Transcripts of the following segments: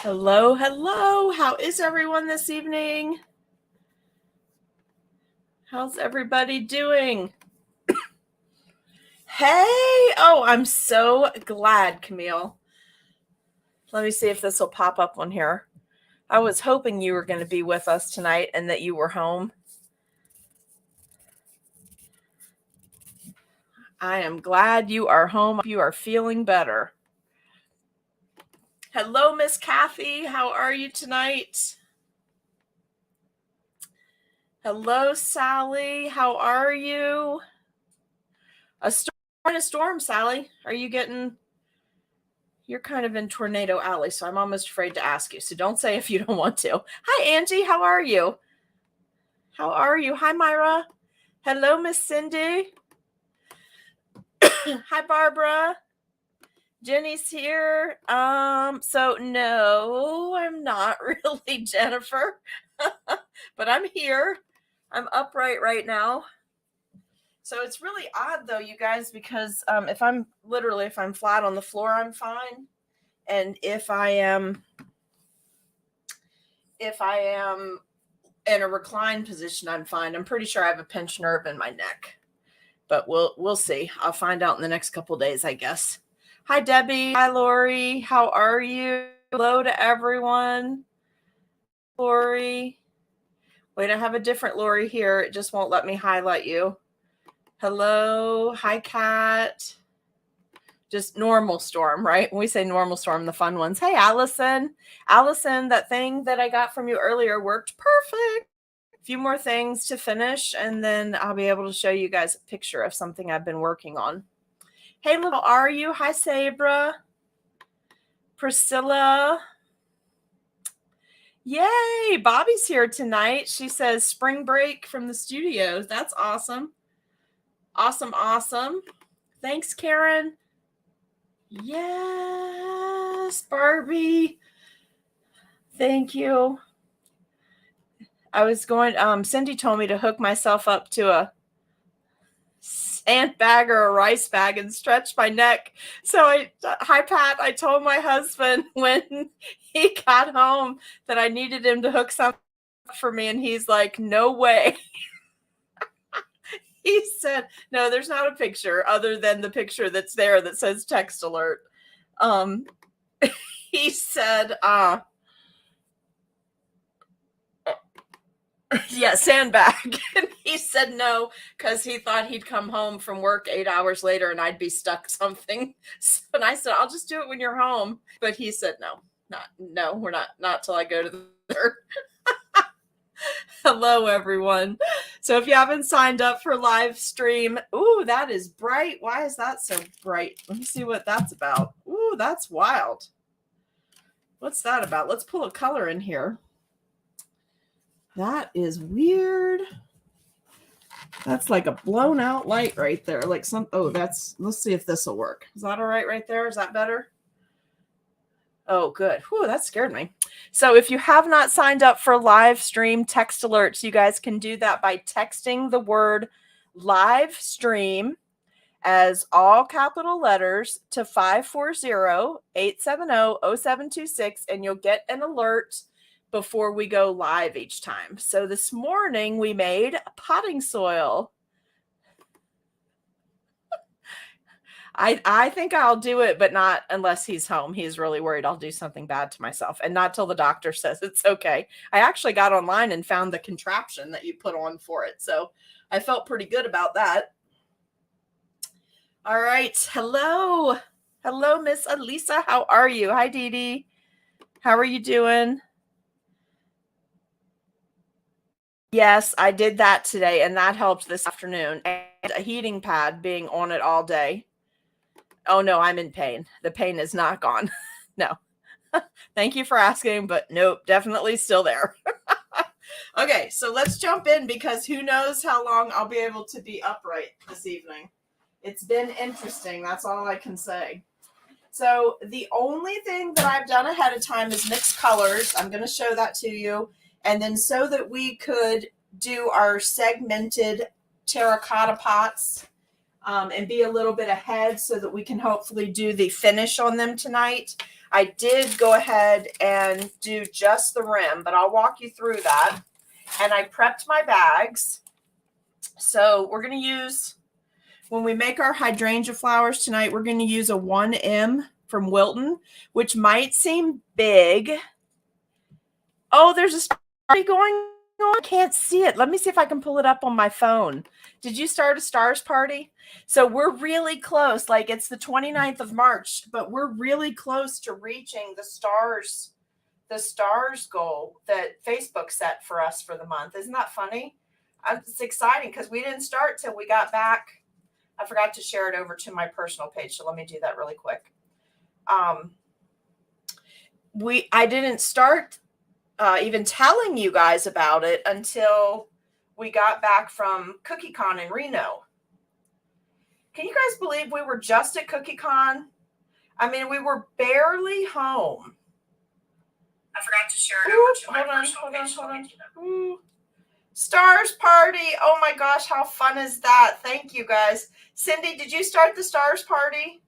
Hello, hello. How is everyone this evening? How's everybody doing? Hey! Oh, I'm so glad, Camille. Let me see if this will pop up on here. I was hoping you were going to be with us tonight and that you were home. I am glad you are home. You are feeling better. Hello, Miss Kathy. How are you tonight? Hello, Sally. How are you? A storm, Sally. Are you getting... You're kind of in Tornado Alley, so I'm almost afraid to ask you. So don't say if you don't want to. Hi, Angie. How are you? How are you? Hi, Myra. Hello, Miss Cindy. Hi, Barbara. Jenny's here. So no, I'm not really Jennifer, but I'm here. I'm upright right now. So it's really odd though, you guys, because if I'm flat on the floor, I'm fine. And if I am in a reclined position, I'm fine. I'm pretty sure I have a pinched nerve in my neck, but we'll see. I'll find out in the next couple of days, I guess. Hi, Debbie. Hi, Lori. How are you? Hello to everyone. Lori. Wait, I have a different Lori here. It just won't let me highlight you. Hello. Hi, Kat. Just normal storm, right? When we say normal storm, the fun ones. Hey, Allison. Allison, that thing that I got from you earlier worked perfect. A few more things to finish, and then I'll be able to show you guys a picture of something I've been working on. Hey, how are you? Hi, Sabra. Priscilla. Yay, Bobby's here tonight. She says spring break from the studios. That's awesome. Awesome, awesome. Thanks, Karen. Yes, Barbie. Thank you. I was going, Cindy told me to hook myself up to a sandbag or a rice bag and stretch my neck. So hi, Pat, I told my husband when he got home that I needed him to hook something up for me. And he's like, no way. He said, no, there's not a picture other than the picture that's there that says text alert. He said, yeah, sandbag. And he said no, because he thought he'd come home from work 8 hours later and I'd be stuck something. And I said, I'll just do it when you're home. But he said, no, we're not till I go to the Hello, everyone. So if you haven't signed up for live stream, ooh, that is bright. Why is that so bright? Let me see what that's about. Ooh, that's wild. What's that about? Let's pull a color in here. That is weird. That's like a blown out light right there. Like let's see if this will work. Is that all right there? Is that better? Oh, good. Whew, that scared me. So if you have not signed up for live stream text alerts, you guys can do that by texting the word live stream as all capital letters to 540-870-0726, and you'll get an alert before we go live each time. So this morning we made potting soil. I think I'll do it, but not unless he's home. He's really worried I'll do something bad to myself, and not till the doctor says it's okay. I actually got online and found the contraption that you put on for it. So I felt pretty good about that. All right. Hello. Hello, Miss Elisa. How are you? Hi, Dee Dee. How are you doing? Yes, I did that today, and that helped this afternoon. And a heating pad being on it all day. Oh, no, I'm in pain. The pain is not gone. No. Thank you for asking, but nope, definitely still there. Okay, so let's jump in, because who knows how long I'll be able to be upright this evening. It's been interesting. That's all I can say. So the only thing that I've done ahead of time is mix colors. I'm going to show that to you. And then so that we could do our segmented terracotta pots, and be a little bit ahead so that we can hopefully do the finish on them tonight. I did go ahead and do just the rim, but I'll walk you through that. And I prepped my bags. So we're going to use, when we make our hydrangea flowers tonight, we're going to use a 1M from Wilton, which might seem big. Oh, there's a story going on. I can't see it. Let me see if I can pull it up on my phone. Did you start a stars party? So we're really close. Like, it's the 29th of March, but we're really close to reaching the stars goal that Facebook set for us for the month. Isn't that funny? It's exciting because we didn't start till we got back. I forgot to share it over to my personal page, so let me do that really quick. I didn't start even telling you guys about it until we got back from CookieCon in Reno. Can you guys believe we were just at CookieCon? I mean, we were barely home. I forgot to share it over to my personal page. Hold on. Stars party. Oh my gosh, how fun is that? Thank you guys. Cindy, did you start the stars party?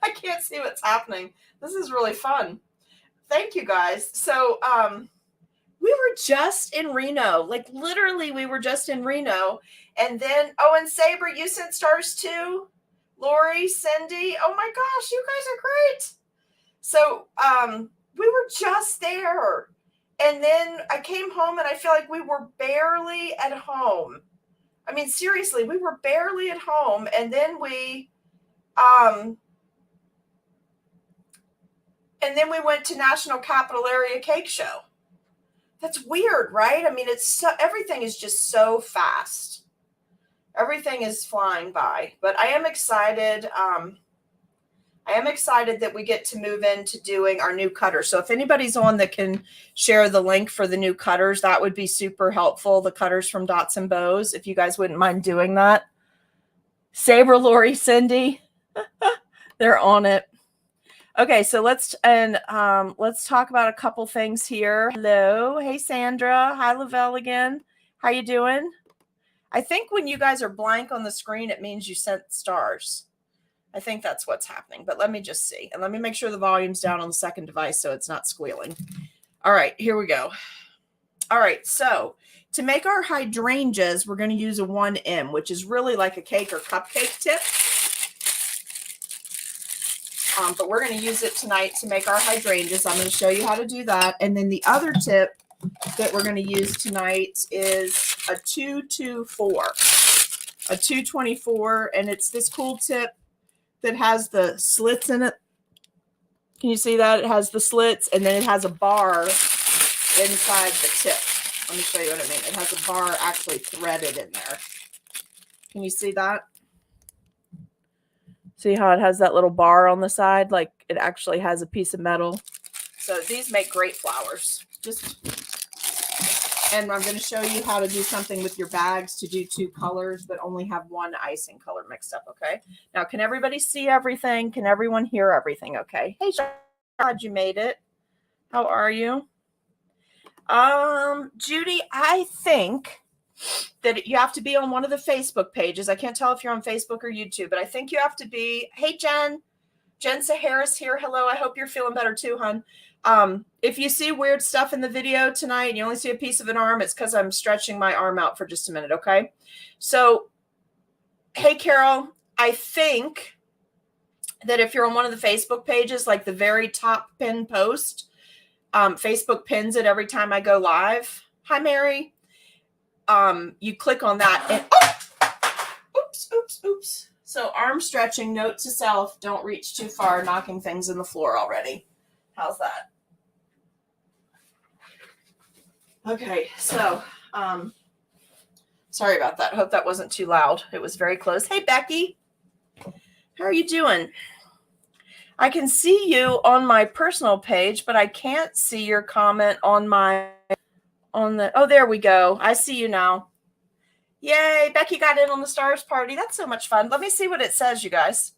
I can't see what's happening. This is really fun. Thank you guys. So we were just in Reno. Like, literally, we were just in Reno. And then, and Saber, you sent stars too? Lori, Cindy. Oh my gosh, you guys are great. So we were just there. And then I came home and I feel like we were barely at home. I mean, seriously, we were barely at home. And then we went to National Capital Area Cake Show. That's weird, right? I mean, everything is just so fast. Everything is flying by. But I am excited. I am excited that we get to move into doing our new cutters. So if anybody's on that can share the link for the new cutters, that would be super helpful. The cutters from Dots and Bows, if you guys wouldn't mind doing that. Saber, Lori, Cindy, they're on it. Okay, so let's talk about a couple things here. Hello, hey Sandra, hi Lavelle again. How you doing? I think when you guys are blank on the screen, it means you sent stars. I think that's what's happening, but let me just see. And let me make sure the volume's down on the second device so it's not squealing. All right, here we go. All right, so to make our hydrangeas, we're going to use a 1M, which is really like a cake or cupcake tip. But we're going to use it tonight to make our hydrangeas. I'm going to show you how to do that. And then the other tip that we're going to use tonight is a 224, a 224, and it's this cool tip that has the slits in it. Can you see that? It has the slits, and then it has a bar inside the tip. Let me show you what I mean. It has a bar actually threaded in there. Can you see that? See how it has that little bar on the side? Like, it actually has a piece of metal. So these make great flowers. And I'm going to show you how to do something with your bags to do two colors, but only have one icing color mixed up, okay? Now, can everybody see everything? Can everyone hear everything, okay? Hey, glad you made it. How are you? Judy, I think that you have to be on one of the Facebook pages. I can't tell if you're on Facebook or YouTube, but I think you have to be. Hey, Jen. Jen Saharis here. Hello. I hope you're feeling better too, hon. If you see weird stuff in the video tonight and you only see a piece of an arm, it's because I'm stretching my arm out for just a minute, okay? So, hey, Carol, I think that if you're on one of the Facebook pages, like the very top pin post, Facebook pins it every time I go live. Hi, Mary. You click on that and oops. So arm stretching, note to self, don't reach too far, knocking things in the floor already. How's that? Okay, so sorry about that. Hope that wasn't too loud. It was very close. Hey, Becky. How are you doing? I can see you on my personal page, but I can't see your comment on oh, there we go. I see you now. Yay, Becky got in on the stars party. That's so much fun. Let me see what it says, you guys.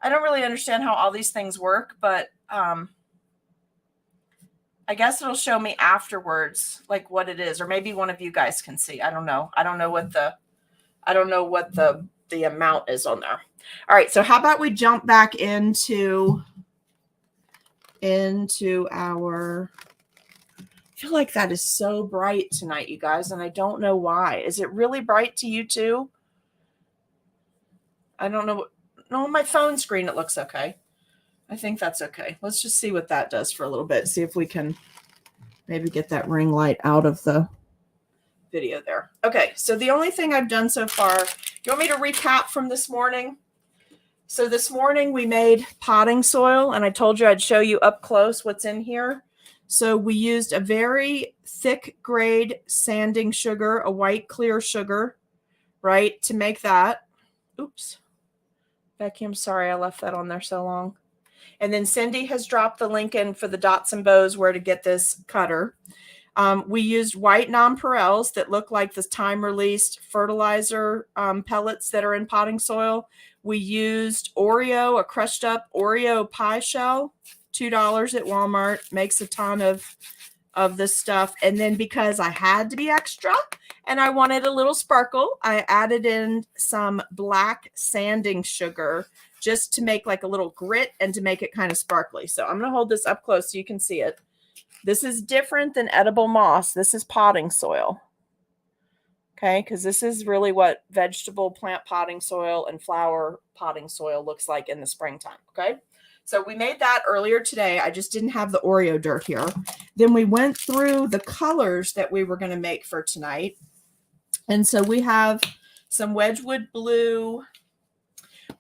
I don't really understand how all these things work, but I guess it'll show me afterwards, like what it is, or maybe one of you guys can see. I don't know. I don't know what the the amount is on there. All right, so how about we jump back into our, I feel like that is so bright tonight, you guys, and I don't know why. Is it really bright to you too? I don't know. No, on my phone screen it looks okay. I think that's okay. Let's just see what that does for a little bit. See if we can maybe get that ring light out of the video there. Okay, so the only thing I've done so far, you want me to recap from this morning? So this morning we made potting soil, and I told you I'd show you up close what's in here. So we used a very thick grade sanding sugar, a white clear sugar, right, to make that. Oops. Becky, I'm sorry I left that on there so long. And then Cindy has dropped the link in for the dots and bows where to get this cutter. We used white nonpareils that look like the time-released fertilizer pellets that are in potting soil. We used Oreo, a crushed-up Oreo pie shell, $2 at Walmart. Makes a ton of this stuff. And then because I had to be extra and I wanted a little sparkle, I added in some black sanding sugar just to make like a little grit and to make it kind of sparkly. So I'm going to hold this up close so you can see it. This is different than edible moss. This is potting soil. Okay, because this is really what vegetable plant potting soil and flower potting soil looks like in the springtime. Okay, so we made that earlier today. I just didn't have the Oreo dirt here. Then we went through the colors that we were going to make for tonight. And so we have some Wedgwood blue.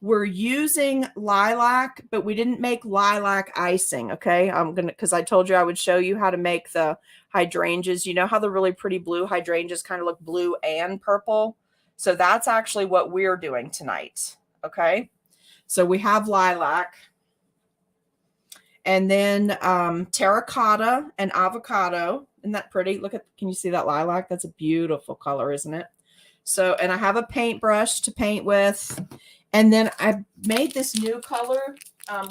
We're using lilac, but we didn't make lilac icing. Okay, because I told you I would show you how to make the hydrangeas. You know how the really pretty blue hydrangeas kind of look blue and purple? So that's actually what we're doing tonight. Okay, so we have lilac, and then terracotta and avocado. Isn't that pretty? Look at, can you see that lilac? That's a beautiful color, isn't it? So, and I have a paintbrush to paint with. And then I made this new color.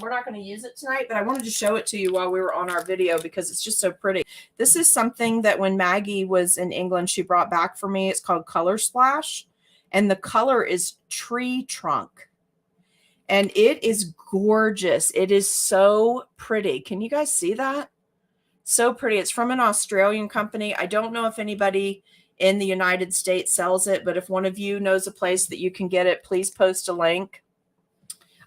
We're not going to use it tonight, but I wanted to show it to you while we were on our video because it's just so pretty. This is something that when Maggie was in England, she brought back for me. It's called Color Splash. And the color is tree trunk. And it is gorgeous. It is so pretty. Can you guys see that? So pretty. It's from an Australian company. I don't know if anybody in the United States sells it, but if one of you knows a place that you can get it, please post a link.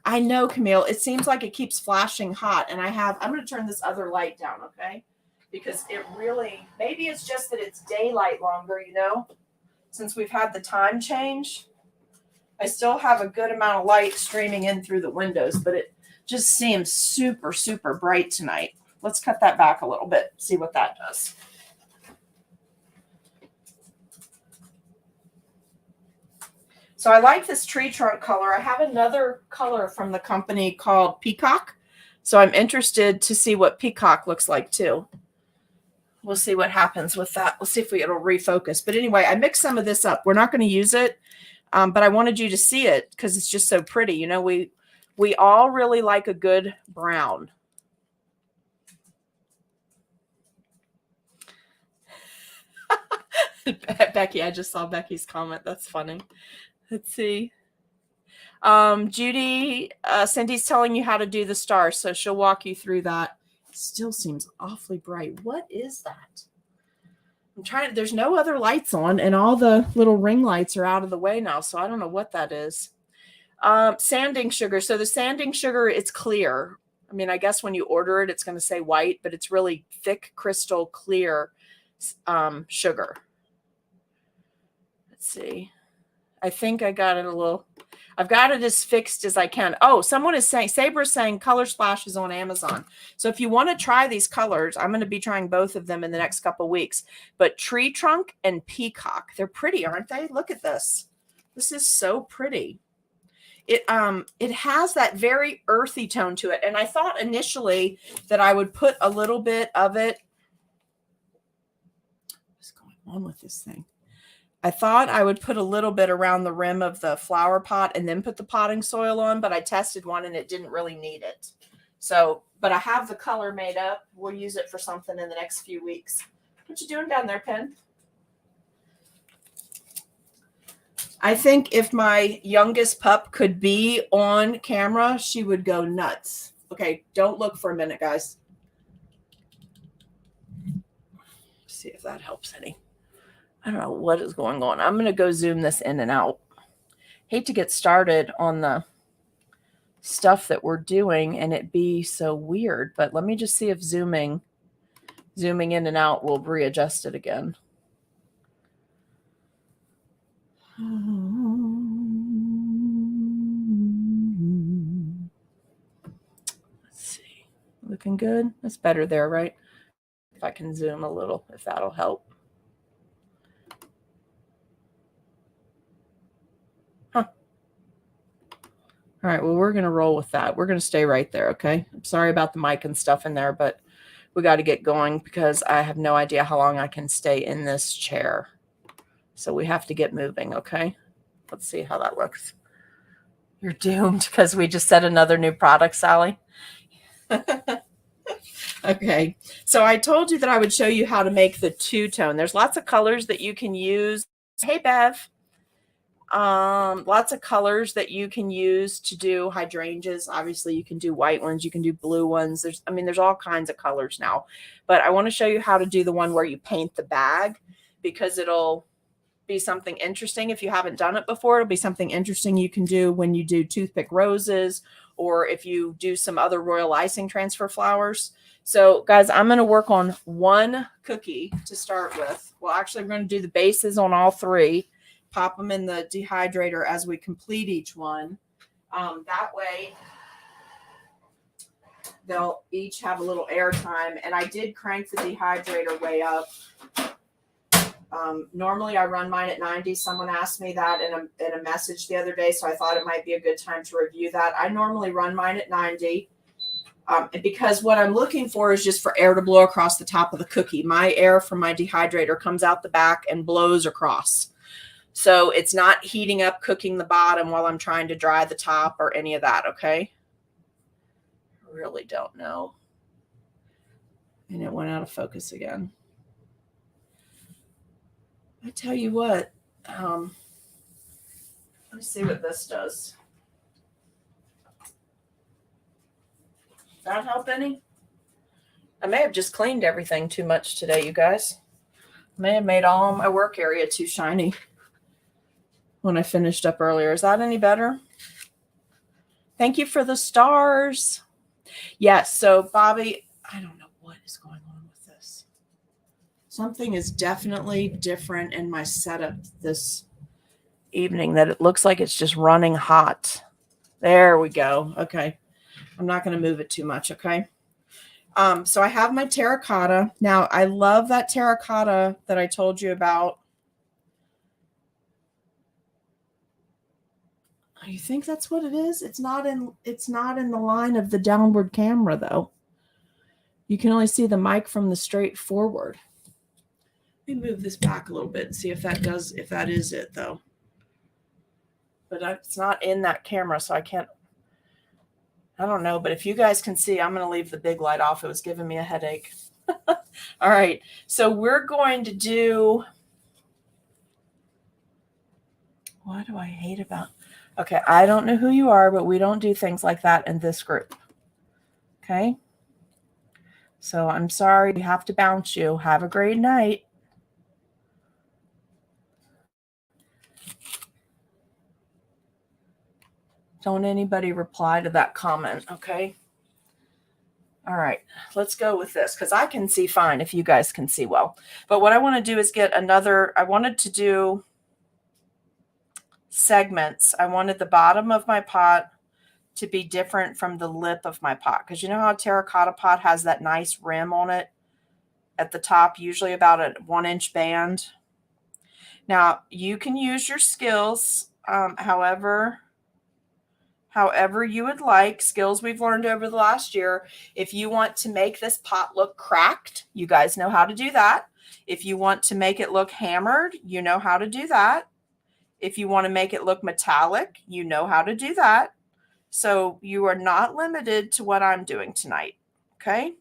I know, Camille, it seems like it keeps flashing hot, and I'm going to turn this other light down, okay? Because it really, maybe it's just that it's daylight longer, you know, since we've had the time change. I still have a good amount of light streaming in through the windows, but it just seems super, super bright tonight. Let's cut that back a little bit, see what that does. So I like this tree trunk color. I have another color from the company called Peacock. So I'm interested to see what Peacock looks like too. We'll see what happens with that. We'll see if it'll refocus. But anyway, I mixed some of this up. We're not going to use it, but I wanted you to see it because it's just so pretty. You know, we all really like a good brown. Becky, I just saw Becky's comment. That's funny. Let's see. Judy, Cindy's telling you how to do the stars, so she'll walk you through that. It still seems awfully bright. What is that? I'm trying to, there's no other lights on, and all the little ring lights are out of the way now, so I don't know what that is. Sanding sugar. So the sanding sugar, it's clear. I mean, I guess when you order it, it's going to say white, but it's really thick, crystal clear sugar. Let's see. I think I got it I've got it as fixed as I can. Oh, someone is saying, Sabra's saying Color Splash is on Amazon. So if you want to try these colors, I'm going to be trying both of them in the next couple of weeks. But Tree Trunk and Peacock, they're pretty, aren't they? Look at this. This is so pretty. It has that very earthy tone to it. And I thought initially that I would put a little bit of it. What's going on with this thing? I thought I would put a little bit around the rim of the flower pot and then put the potting soil on, but I tested one and it didn't really need it. So, but I have the color made up. We'll use it for something in the next few weeks. What you doing down there, Pen? I think if my youngest pup could be on camera, she would go nuts. Okay, don't look for a minute, guys. See if that helps any. I don't know what is going on. I'm going to go zoom this in and out. Hate to get started on the stuff that we're doing and it be so weird, but let me just see if zooming in and out will readjust it again. Let's see. Looking good. That's better there, right? If I can zoom a little, if that'll help. Huh. All right, well, we're going to roll with that. We're going to stay right there, okay? I'm sorry about the mic and stuff in there, but we got to get going because I have no idea how long I can stay in this chair. So we have to get moving, okay? Let's see how that looks. You're doomed because we just said another new product, Sally. Okay, so I told you that I would show you how to make the two-tone. There's lots of colors that you can use. Hey, Bev. Lots of colors that you can use to do hydrangeas. Obviously, you can do white ones. You can do blue ones. There's all kinds of colors now. But I want to show you how to do the one where you paint the bag because it'll be something interesting. If you haven't done it before, it'll be something interesting you can do when you do toothpick roses or if you do some other royal icing transfer flowers. So guys, I'm going to work on one cookie to start with. Well, actually, we're going to do the bases on all three, pop them in the dehydrator as we complete each one. That way, they'll each have a little air time. And I did crank the dehydrator way up. Normally I run mine at 90. Someone asked me that in a message the other day, so I thought it might be a good time to review that. I normally run mine at 90 because what I'm looking for is just for air to blow across the top of the cookie. My air from my dehydrator comes out the back and blows across. So it's not heating up, cooking the bottom while I'm trying to dry the top or any of that, okay? I really don't know. And it went out of focus again. I tell you what, let me see what this does. Does that help any? I may have just cleaned everything too much today, you guys. I may have made all my work area too shiny when I finished up earlier. Is that any better? Thank you for the stars. Yes, so Bobby, I don't know what is going on with this. Something is definitely different in my setup this evening that it looks like it's just running hot. There we go. Okay. I'm not going to move it too much. Okay. So I have my terracotta. Now I love that terracotta that I told you about. You think that's what it is? It's not in the line of the downward camera though. You can only see the mic from the straight forward. Let me move this back a little bit and see if that is it though. But it's not in that camera, so I can't. I don't know, but if you guys can see, I'm going to leave the big light off. It was giving me a headache. All right, so we're going to do. What do I hate about? Okay, I don't know who you are, but we don't do things like that in this group. Okay, so I'm sorry. We have to bounce you. Have a great night. Don't anybody reply to that comment, okay? All right, let's go with this because I can see fine if you guys can see well. But what I want to do is get another, I wanted to do segments. I wanted the bottom of my pot to be different from the lip of my pot because you know how a terracotta pot has that nice rim on it at the top, usually about a 1-inch band. Now, you can use your skills however you would like, skills we've learned over the last year. If you want to make this pot look cracked, you guys know how to do that. If you want to make it look hammered, you know how to do that. If you want to make it look metallic, you know how to do that. So you are not limited to what I'm doing tonight, okay?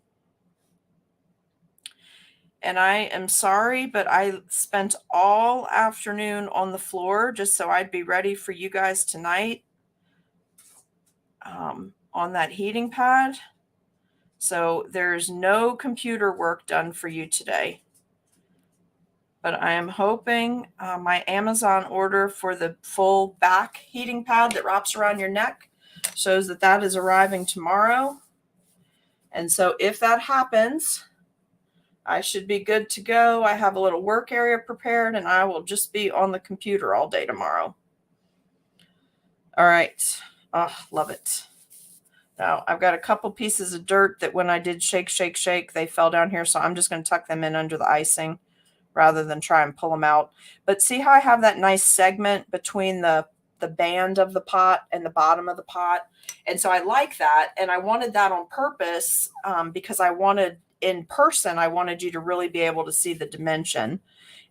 And I am sorry, but I spent all afternoon on the floor just so I'd be ready for you guys tonight on that heating pad. So there's no computer work done for you today. But I am hoping my Amazon order for the full back heating pad that wraps around your neck shows that that is arriving tomorrow. And so if that happens, I should be good to go. I have a little work area prepared and I will just be on the computer all day tomorrow. All right. Oh, love it. Now I've got a couple pieces of dirt that when I did shake, shake, shake, they fell down here. So I'm just going to tuck them in under the icing rather than try and pull them out. But see how I have that nice segment between the band of the pot and the bottom of the pot? And so I like that. And I wanted that on purpose because I wanted in person, I wanted you to really be able to see the dimension.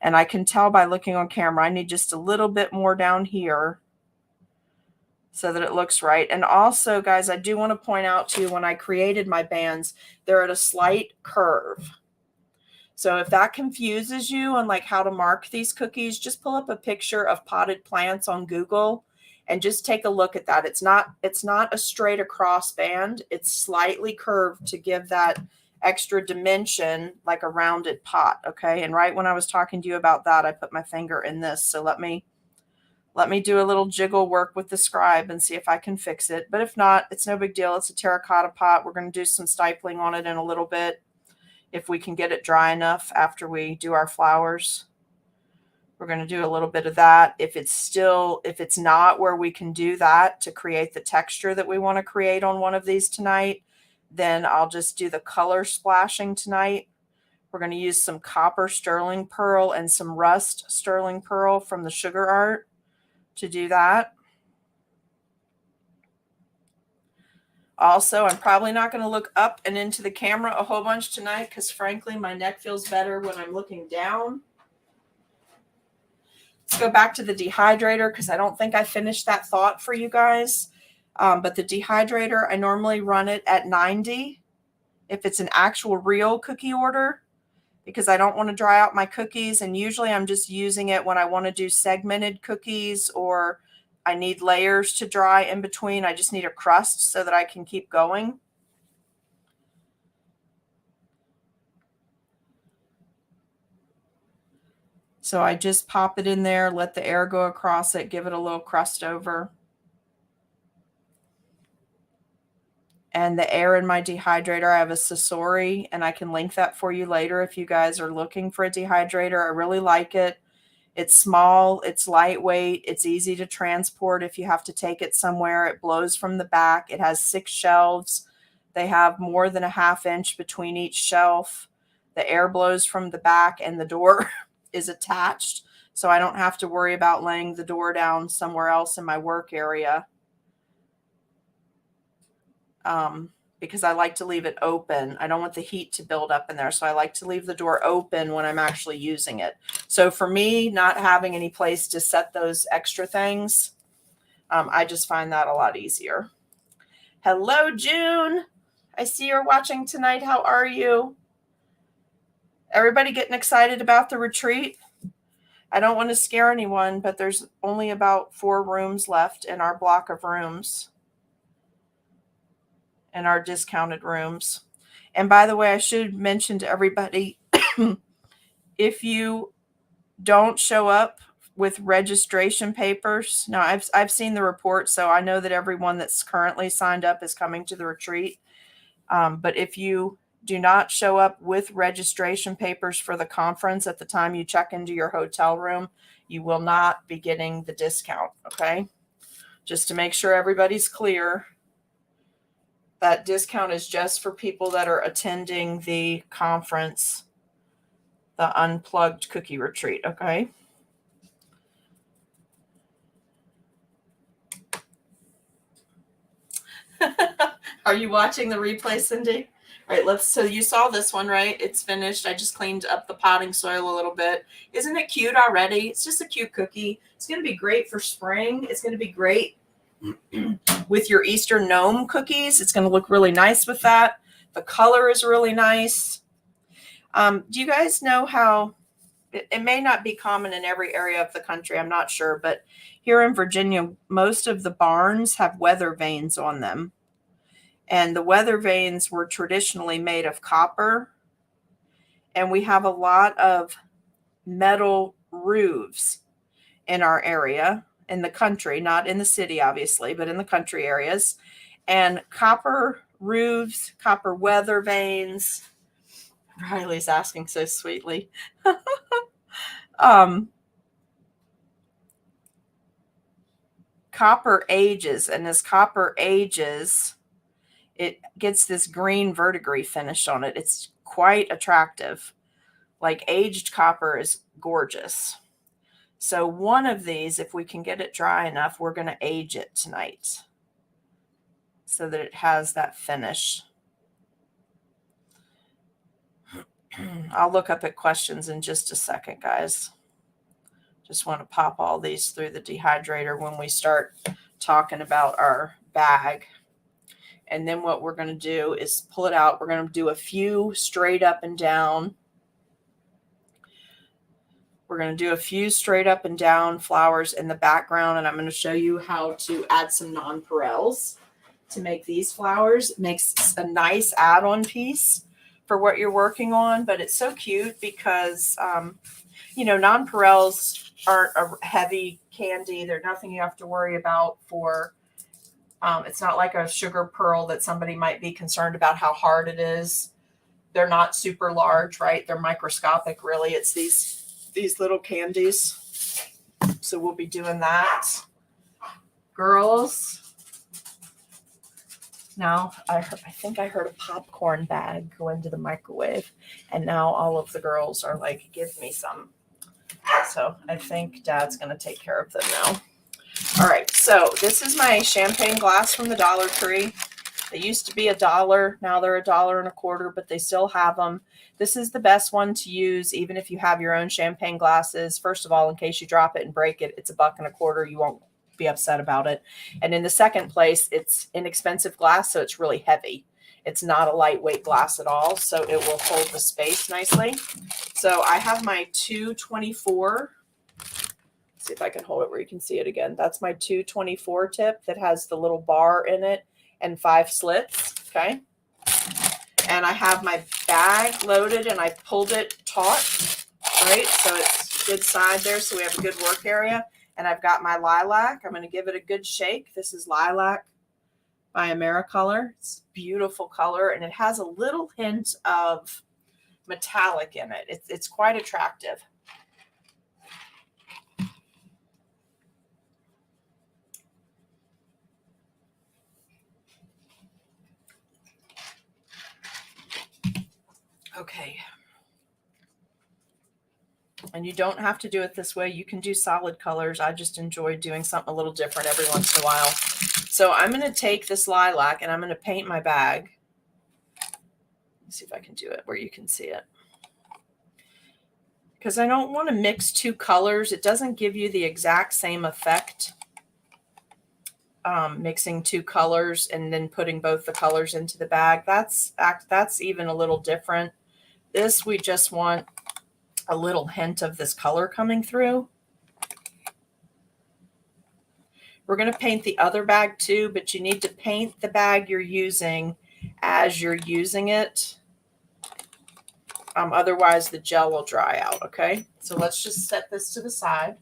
And I can tell by looking on camera, I need just a little bit more down here so that it looks right. And also, guys, I do want to point out to you when I created my bands, they're at a slight curve. So if that confuses you on like how to mark these cookies, just pull up a picture of potted plants on Google and just take a look at that. It's not a straight across band. It's slightly curved to give that extra dimension like a rounded pot. Okay. And right when I was talking to you about that, I put my finger in this. So let me do a little jiggle work with the scribe and see if I can fix it. But if not, it's no big deal. It's a terracotta pot. We're going to do some stippling on it in a little bit. If we can get it dry enough after we do our flowers, we're going to do a little bit of that. If it's not where we can do that to create the texture that we want to create on one of these tonight, then I'll just do the color splashing tonight. We're going to use some copper sterling pearl and some rust sterling pearl from the Sugar Art to do that. Also, I'm probably not going to look up and into the camera a whole bunch tonight because, frankly, my neck feels better when I'm looking down. Let's go back to the dehydrator because I don't think I finished that thought for you guys. But the dehydrator, I normally run it at 90 if it's an actual real cookie order because I don't want to dry out my cookies. And usually I'm just using it when I want to do segmented cookies or I need layers to dry in between. I just need a crust so that I can keep going. So I just pop it in there, let the air go across it, give it a little crust over. And the air in my dehydrator, I have a Sasori, and I can link that for you later if you guys are looking for a dehydrator. I really like it. It's small, it's lightweight, it's easy to transport if you have to take it somewhere. It blows from the back. It has 6 shelves. They have more than a ½ inch between each shelf. The air blows from the back and the door is attached, so I don't have to worry about laying the door down somewhere else in my work area. Because I like to leave it open. I don't want the heat to build up in there. So I like to leave the door open when I'm actually using it. So for me, not having any place to set those extra things, I just find that a lot easier. Hello, June. I see you're watching tonight. How are you? Everybody getting excited about the retreat? I don't want to scare anyone, but there's only about 4 rooms left in our block of rooms. In our discounted rooms. And by the way, I should mention to everybody, if you don't show up with registration papers, now I've seen the report, so I know that everyone that's currently signed up is coming to the retreat. But if you do not show up with registration papers for the conference at the time you check into your hotel room, you will not be getting the discount, okay? Just to make sure everybody's clear. That discount is just for people that are attending the conference, the Unplugged Cookie Retreat, okay? Are you watching the replay, Cindy? All right, so you saw this one, right? It's finished. I just cleaned up the potting soil a little bit. Isn't it cute already? It's just a cute cookie. It's going to be great for spring. It's going to be great with your Easter gnome cookies. It's going to look really nice with that. The color is really nice. Do you guys know how it may not be common in every area of the country? I'm not sure, but here in Virginia, most of the barns have weather vanes on them. And the weather vanes were traditionally made of copper. And we have a lot of metal roofs in our area, in the country, not in the city, obviously, but in the country areas. And copper roofs, copper weather vanes. Riley's asking so sweetly. Copper ages, and as copper ages, it gets this green verdigris finish on it. It's quite attractive. Like aged copper is gorgeous. So one of these, if we can get it dry enough, we're going to age it tonight so that it has that finish. I'll look up at questions in just a second, guys. Just want to pop all these through the dehydrator when we start talking about our bag. And then what we're going to do is pull it out. We're going to do a few straight up and down. We're going to do a few straight up and down flowers in the background. And I'm going to show you how to add some nonpareils to make these flowers. It makes a nice add-on piece for what you're working on. But it's so cute because, nonpareils aren't a heavy candy. They're nothing you have to worry about for, it's not like a sugar pearl that somebody might be concerned about how hard it is. They're not super large, right? They're microscopic, really. It's these little candies. So we'll be doing that. Girls. Now, I think I heard a popcorn bag go into the microwave. And now all of the girls are like, give me some. So I think Dad's going to take care of them now. All right. So this is my champagne glass from the Dollar Tree. They used to be $1. Now they're $1.25, but they still have them. This is the best one to use, even if you have your own champagne glasses. First of all, in case you drop it and break it, it's $1.25. You won't be upset about it. And in the second place, it's inexpensive glass, so it's really heavy. It's not a lightweight glass at all, so it will hold the space nicely. So I have my 224. See if I can hold it where you can see it again. That's my 224 tip that has the little bar in it and 5 slits, okay? And I have my bag loaded and I pulled it taut, right? So it's good side there, so we have a good work area. And I've got my lilac. I'm going to give it a good shake. This is Lilac by AmeriColor. It's a beautiful color, and it has a little hint of metallic in it. It's quite attractive. Okay. And you don't have to do it this way. You can do solid colors. I just enjoy doing something a little different every once in a while. So I'm going to take this lilac and I'm going to paint my bag. Let's see if I can do it where you can see it. Because I don't want to mix 2 colors. It doesn't give you the exact same effect. Mixing 2 colors and then putting both the colors into the bag. That's even a little different. This, we just want a little hint of this color coming through. We're going to paint the other bag too, but you need to paint the bag you're using as you're using it. Otherwise the gel will dry out. Okay. So let's just set this to the side.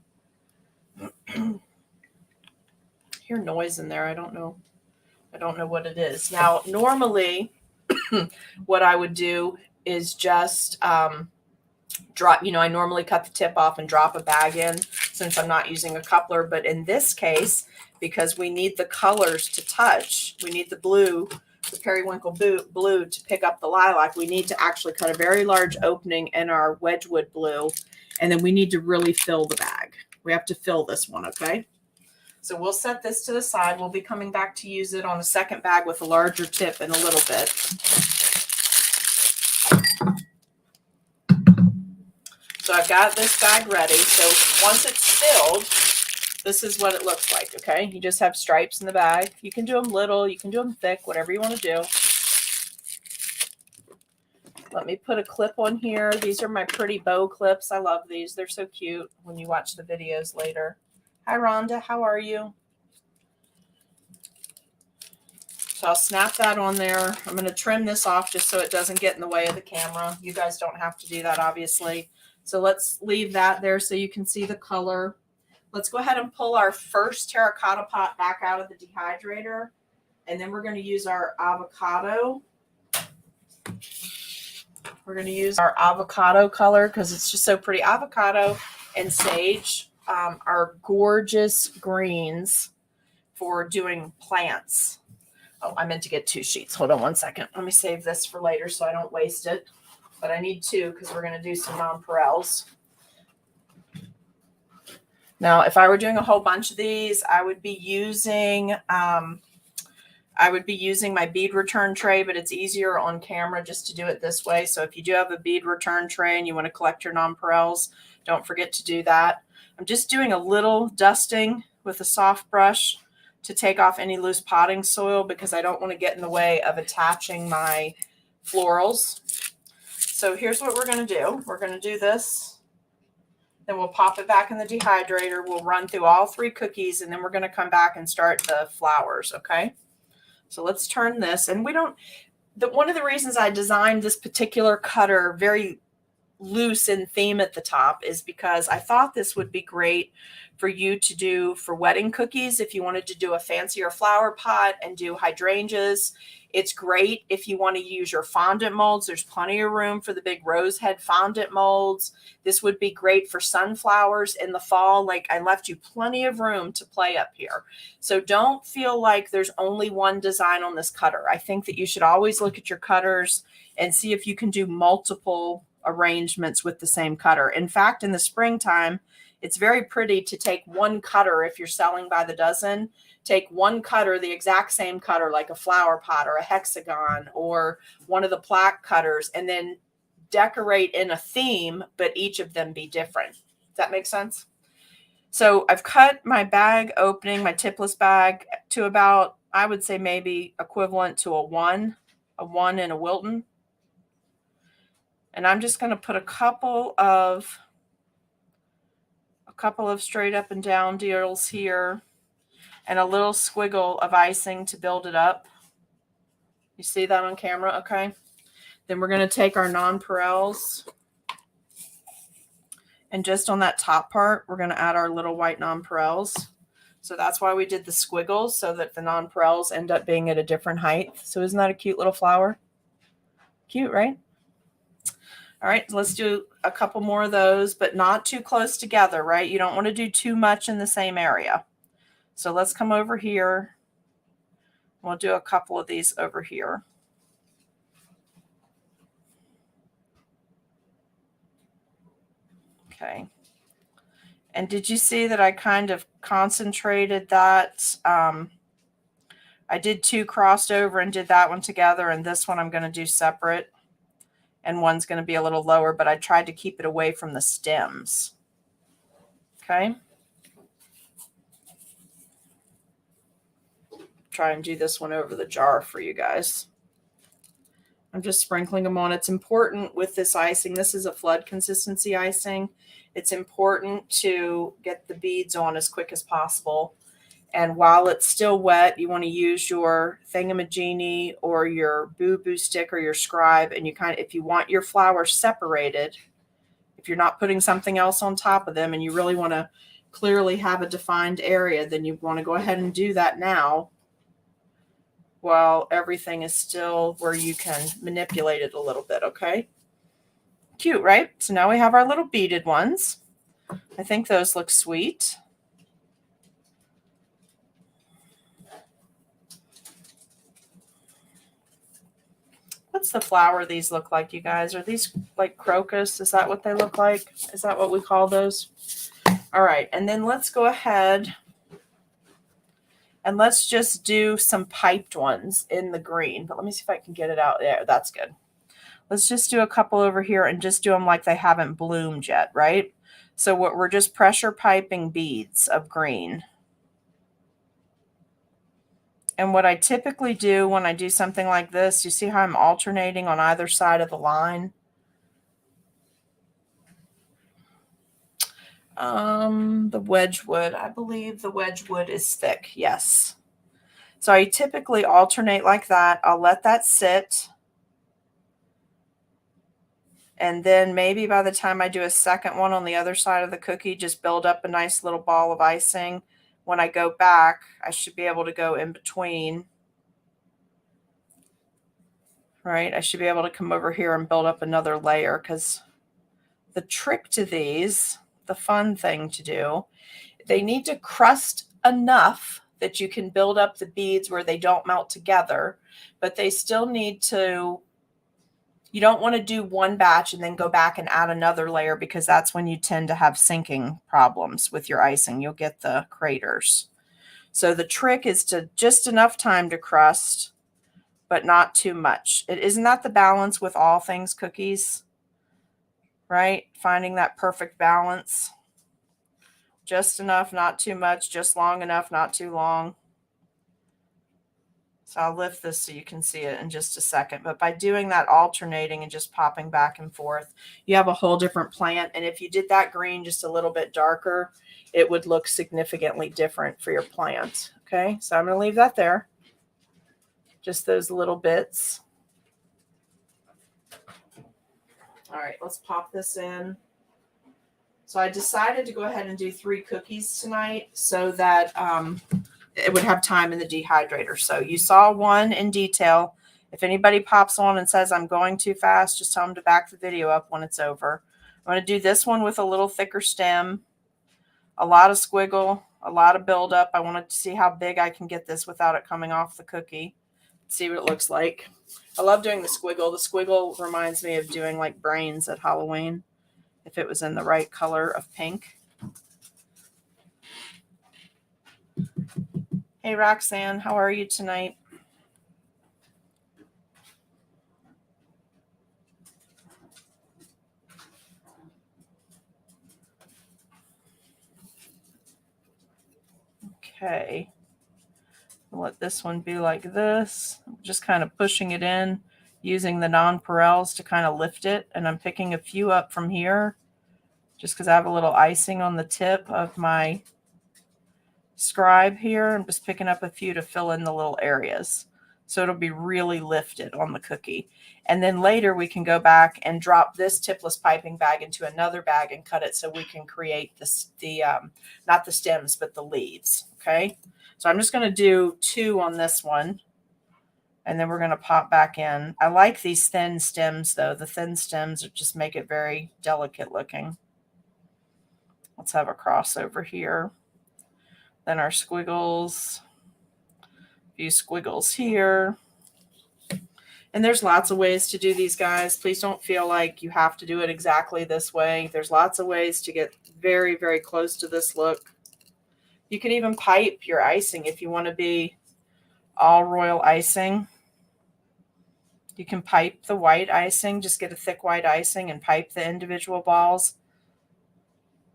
Hear noise in there. I don't know what it is. Now, normally what I would do is just, drop, I normally cut the tip off and drop a bag in since I'm not using a coupler. But in this case, because we need the colors to touch, we need the blue, the periwinkle blue to pick up the lilac, we need to actually cut a very large opening in our Wedgwood blue. And then we need to really fill the bag. We have to fill this one, okay? So we'll set this to the side. We'll be coming back to use it on the second bag with a larger tip in a little bit. So I've got this bag ready. So once it's filled, this is what it looks like, okay? You just have stripes in the bag. You can do them little, you can do them thick, whatever you want to do. Let me put a clip on here. These are my pretty bow clips. I love these. They're so cute when you watch the videos later. Hi, Rhonda. How are you? So I'll snap that on there. I'm going to trim this off just so it doesn't get in the way of the camera. You guys don't have to do that, obviously. So let's leave that there so you can see the color. Let's go ahead and pull our first terracotta pot back out of the dehydrator. And then we're going to use our avocado. We're going to use our avocado color because it's just so pretty. Avocado and sage are gorgeous greens for doing plants. Oh, I meant to get 2 sheets. Hold on one second. Let me save this for later so I don't waste it. But I need 2 because we're going to do some nonpareils. Now, if I were doing a whole bunch of these, I would be using my bead return tray, but it's easier on camera just to do it this way. So if you do have a bead return tray and you want to collect your nonpareils, don't forget to do that. I'm just doing a little dusting with a soft brush to take off any loose potting soil because I don't want to get in the way of attaching my florals. So here's what we're going to do. We're going to do this. Then we'll pop it back in the dehydrator. We'll run through all 3 cookies, and then we're going to come back and start the flowers, okay? So let's turn this. And one of the reasons I designed this particular cutter very loose in theme at the top is because I thought this would be great for you to do for wedding cookies. If you wanted to do a fancier flower pot and do hydrangeas, it's great if you want to use your fondant molds. There's plenty of room for the big rose head fondant molds. This would be great for sunflowers in the fall. Like, I left you plenty of room to play up here. So don't feel like there's only one design on this cutter. I think that you should always look at your cutters and see if you can do multiple arrangements with the same cutter. In fact, in the springtime, it's very pretty to take one cutter if you're selling by the dozen. Take one cutter, the exact same cutter, like a flower pot or a hexagon or one of the plaque cutters, and then decorate in a theme, but each of them be different. Does that make sense? So I've cut my bag opening, my tipless bag, to about, I would say maybe equivalent to a 1 and a Wilton. And I'm just going to put a couple of straight up and down deals here and a little squiggle of icing to build it up. You see that on camera? Okay. Then we're going to take our nonpareils, and just on that top part, we're going to add our little white nonpareils. So that's why we did the squiggles, so that the nonpareils end up being at a different height. So isn't that a cute little flower? Cute, right? All right, let's do a couple more of those, but not too close together, right? You don't want to do too much in the same area. So let's come over here. We'll do a couple of these over here. Okay. And did you see that I kind of concentrated that? I did 2 crossed over and did that one together, and this one I'm going to do separate. And one's going to be a little lower, but I tried to keep it away from the stems. Okay. Try and do this one over the jar for you guys. I'm just sprinkling them on. It's important with this icing. This is a flood consistency icing. It's important to get the beads on as quick as possible. And while it's still wet, you want to use your thingamajiggy or your boo-boo stick or your scribe. And you if you want your flowers separated, if you're not putting something else on top of them and you really want to clearly have a defined area, then you want to go ahead and do that now while everything is still where you can manipulate it a little bit, okay? Cute, right? So now we have our little beaded ones. I think those look sweet. What's the flower these look like, you guys? Are these like crocus? Is that what they look like? Is that what we call those? All right, and then let's go ahead and let's just do some piped ones in the green. But let me see if I can get it out there. That's good. Let's just do a couple over here and just do them like they haven't bloomed yet, right? So what we're just pressure piping beads of green. And what I typically do when I do something like this, you see how I'm alternating on either side of the line? The Wedgwood, I believe the Wedgwood is thick. Yes. So I typically alternate like that. I'll let that sit. And then maybe by the time I do a second one on the other side of the cookie, just build up a nice little ball of icing. When I go back, I should be able to go in between. Right? I should be able to come over here and build up another layer, because the trick to these, the fun thing to do, they need to crust enough that you can build up the beads where they don't melt together, but they still need to, you don't want to do one batch and then go back and add another layer, because that's when you tend to have sinking problems with your icing. You'll get the craters. So the trick is to just enough time to crust, but not too much. Isn't that the balance with all things cookies, right? Finding that perfect balance. Just enough, not too much, just long enough, not too long. So I'll lift this so you can see it in just a second. But by doing that alternating and just popping back and forth, you have a whole different plant. And if you did that green just a little bit darker, it would look significantly different for your plant. Okay, so I'm going to leave that there. Just those little bits. All right, let's pop this in. So I decided to go ahead and do 3 cookies tonight so that it would have time in the dehydrator. So you saw one in detail. If anybody pops on and says I'm going too fast, just tell them to back the video up when it's over. I'm going to do this one with a little thicker stem, a lot of squiggle, a lot of buildup. I wanted to see how big I can get this without it coming off the cookie. See what it looks like. I love doing the squiggle. The squiggle reminds me of doing like brains at Halloween, if it was in the right color of pink. Hey, Roxanne, how are you tonight? Okay. I'll let this one be like this. I'm just kind of pushing it in, using the nonpareils to kind of lift it. And I'm picking a few up from here just because I have a little icing on the tip of my scribe here. I'm just picking up a few to fill in the little areas. So it'll be really lifted on the cookie. And then later we can go back and drop this tipless piping bag into another bag and cut it so we can create this, not the stems, but the leaves. Okay. So I'm just going to do 2 on this one. And then we're going to pop back in. I like these thin stems though. The thin stems just make it very delicate looking. Let's have a crossover here. Then our squiggles, a few squiggles here. And there's lots of ways to do these, guys. Please don't feel like you have to do it exactly this way. There's lots of ways to get very, very close to this look. You can even pipe your icing if you want to be all royal icing. You can pipe the white icing, just get a thick white icing and pipe the individual balls.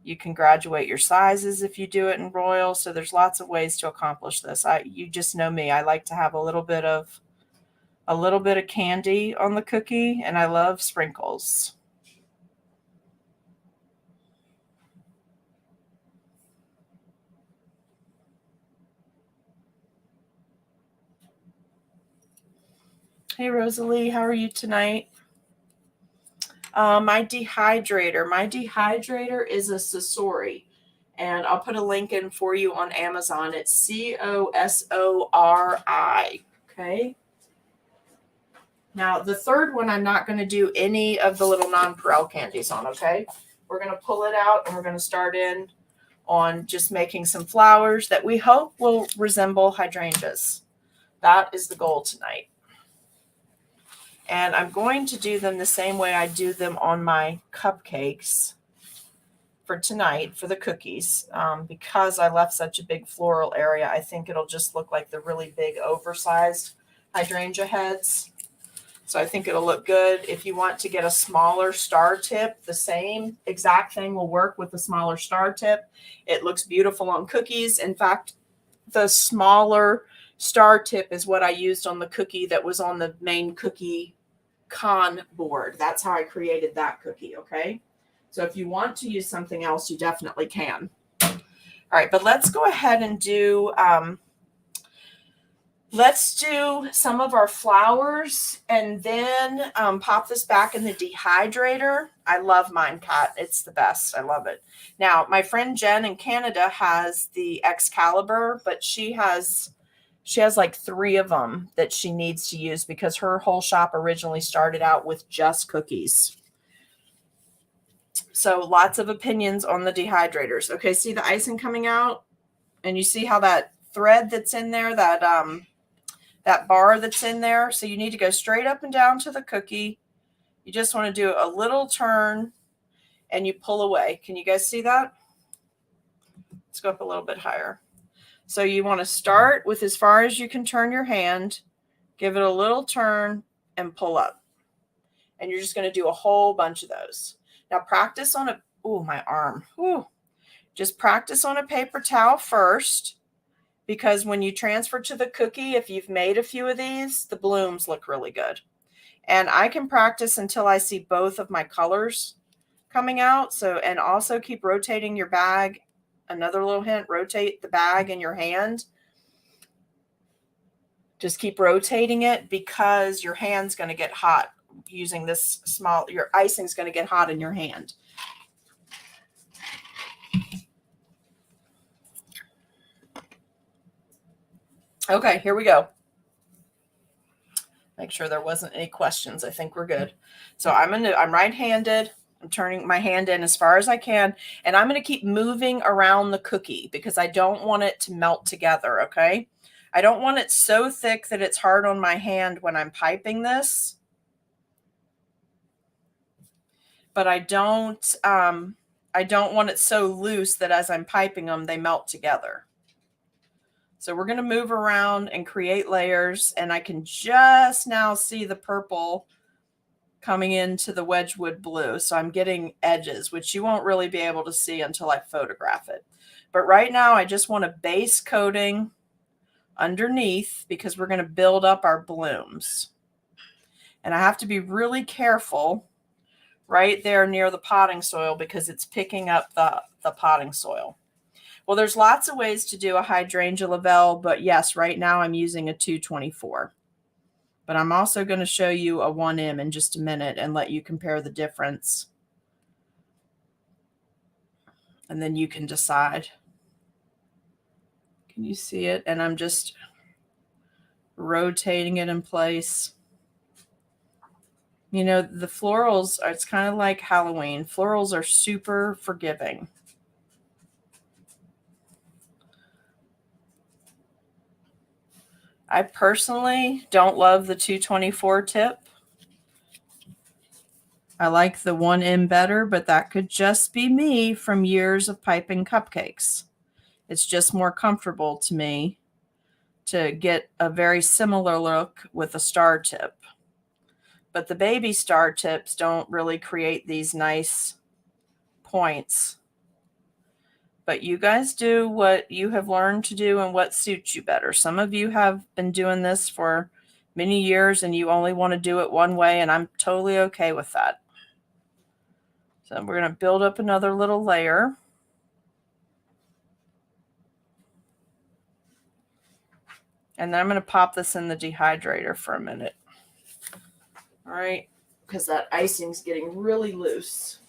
You can graduate your sizes if you do it in royal. So there's lots of ways to accomplish this. You just know me. I like to have a little bit of candy on the cookie, and I love sprinkles. Hey, Rosalie, how are you tonight? My dehydrator is a Sasori, and I'll put a link in for you on Amazon. It's Cosori. Okay. Now, the third one, I'm not going to do any of the little nonpareil candies on, okay? We're going to pull it out, and we're going to start in on just making some flowers that we hope will resemble hydrangeas. That is the goal tonight. And I'm going to do them the same way I do them on my cupcakes for tonight, for the cookies. Because I left such a big floral area, I think it'll just look like the really big oversized hydrangea heads. So I think it'll look good. If you want to get a smaller star tip, the same exact thing will work with the smaller star tip. It looks beautiful on cookies. In fact, the smaller star tip is what I used on the cookie that was on the main cookie con board. That's how I created that cookie, okay? So if you want to use something else, you definitely can. All right, but let's go ahead and do, let's do some of our flowers and then pop this back in the dehydrator. I love mine, Kat. It's the best. I love it. Now, my friend Jen in Canada has the Excalibur, but she has like 3 of them that she needs to use because her whole shop originally started out with just cookies. So lots of opinions on the dehydrators. Okay, see the icing coming out? And you see how that thread that's in there, that bar that's in there? So you need to go straight up and down to the cookie. You just want to do a little turn and you pull away. Can you guys see that? Let's go up a little bit higher. So you want to start with as far as you can turn your hand, give it a little turn, and pull up. And you're just going to do a whole bunch of those. Now practice on a, oh, my arm. Ooh. Just practice on a paper towel first, because when you transfer to the cookie, if you've made a few of these, the blooms look really good. And I can practice until I see both of my colors coming out. So, and also keep rotating your bag. Another little hint, rotate the bag in your hand. Just keep rotating it because your hand's going to get hot using this small, your icing's going to get hot in your hand. Okay, here we go. Make sure there wasn't any questions. I think we're good. So I'm right-handed. I'm turning my hand in as far as I can, and I'm going to keep moving around the cookie because I don't want it to melt together, okay? I don't want it so thick that it's hard on my hand when I'm piping this. But I don't want it so loose that as I'm piping them, they melt together. So we're going to move around and create layers, and I can just now see the purple coming into the Wedgwood blue. So I'm getting edges, which you won't really be able to see until I photograph it. But right now I just want a base coating underneath because we're going to build up our blooms. And I have to be really careful right there near the potting soil because it's picking up the potting soil. Well, there's lots of ways to do a hydrangea lavelle, but yes, right now I'm using a 224. But I'm also going to show you a 1M in just a minute and let you compare the difference. And then you can decide. Can you see it? And I'm just rotating it in place. You know, the florals, it's kind of like Halloween. Florals are super forgiving. I personally don't love the 224 tip. I like the 1M better, but that could just be me from years of piping cupcakes. It's just more comfortable to me to get a very similar look with a star tip. But the baby star tips don't really create these nice points. But you guys do what you have learned to do and what suits you better. Some of you have been doing this for many years and you only want to do it one way, and I'm totally okay with that. So we're going to build up another little layer. And then I'm going to pop this in the dehydrator for a minute. All right, because that icing's getting really loose.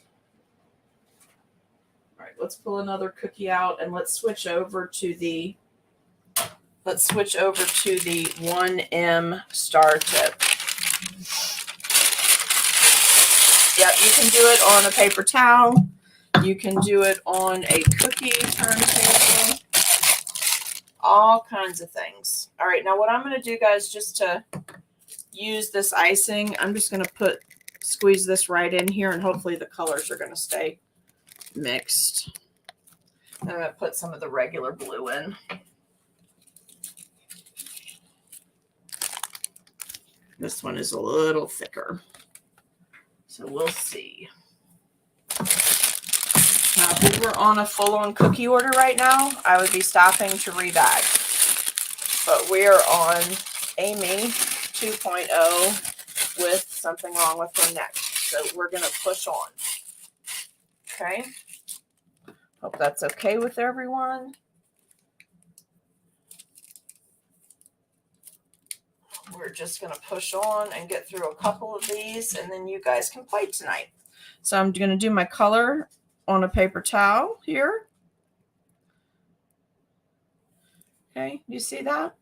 All right, let's pull another cookie out and let's switch over to the 1M star tip. Yep, you can do it on a paper towel. You can do it on a cookie turntable. All kinds of things. All right, now what I'm going to do, guys, just to use this icing, I'm just going to squeeze this right in here, and hopefully the colors are going to stay mixed. I'm going to put some of the regular blue in. This one is a little thicker, so we'll see. Now, if we were on a full-on cookie order right now, I would be stopping to rebag. But we're on Amy 2.0 with something wrong with her neck. So we're going to push on. Okay. Hope that's okay with everyone. We're just going to push on and get through a couple of these, and then you guys can play tonight. So I'm going to do my color on a paper towel here. Okay, you see that?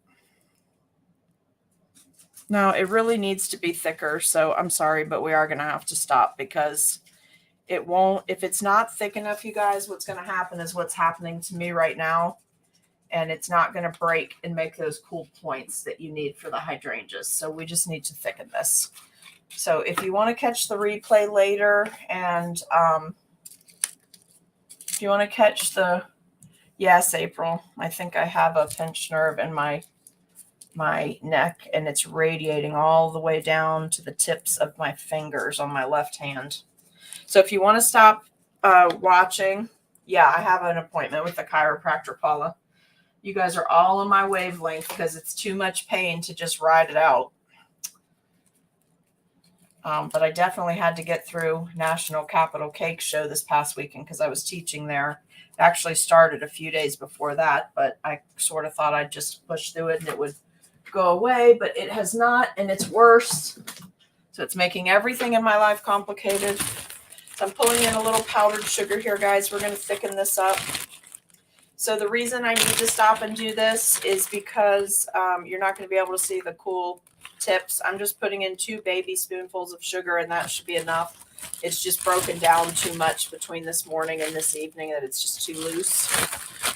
Now, it really needs to be thicker, so I'm sorry, but we are going to have to stop because it won't, if it's not thick enough, you guys, what's going to happen is what's happening to me right now, and it's not going to break and make those cool points that you need for the hydrangeas. So we just need to thicken this. So if you want to catch the replay later, and if you want to catch the, yes, April, I think I have a pinched nerve in my neck, and it's radiating all the way down to the tips of my fingers on my left hand. So if you want to stop watching, yeah, I have an appointment with the chiropractor, Paula. You guys are all on my wavelength because it's too much pain to just ride it out. But I definitely had to get through National Capital Cake Show this past weekend because I was teaching there. It actually started a few days before that, but I sort of thought I'd just push through it and it would go away, but it has not, and it's worse. So it's making everything in my life complicated. So I'm pulling in a little powdered sugar here, guys. We're going to thicken this up. So the reason I need to stop and do this is because you're not going to be able to see the cool tips. I'm just putting in 2 baby spoonfuls of sugar, and that should be enough. It's just broken down too much between this morning and this evening that it's just too loose.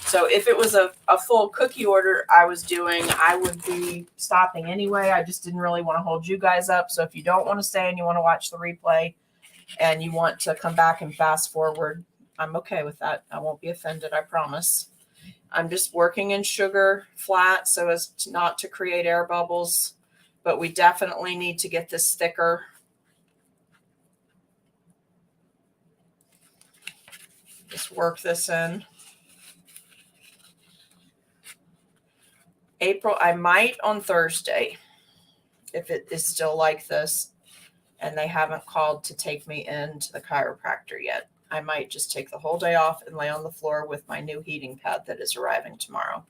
So if it was a full cookie order I was doing, I would be stopping anyway. I just didn't really want to hold you guys up. So if you don't want to stay and you want to watch the replay and you want to come back and fast forward, I'm okay with that. I won't be offended, I promise. I'm just working in sugar flat so as not to create air bubbles, but we definitely need to get this thicker. Just work this in. April, I might on Thursday, if it is still like this and they haven't called to take me into the chiropractor yet, I might just take the whole day off and lay on the floor with my new heating pad that is arriving tomorrow.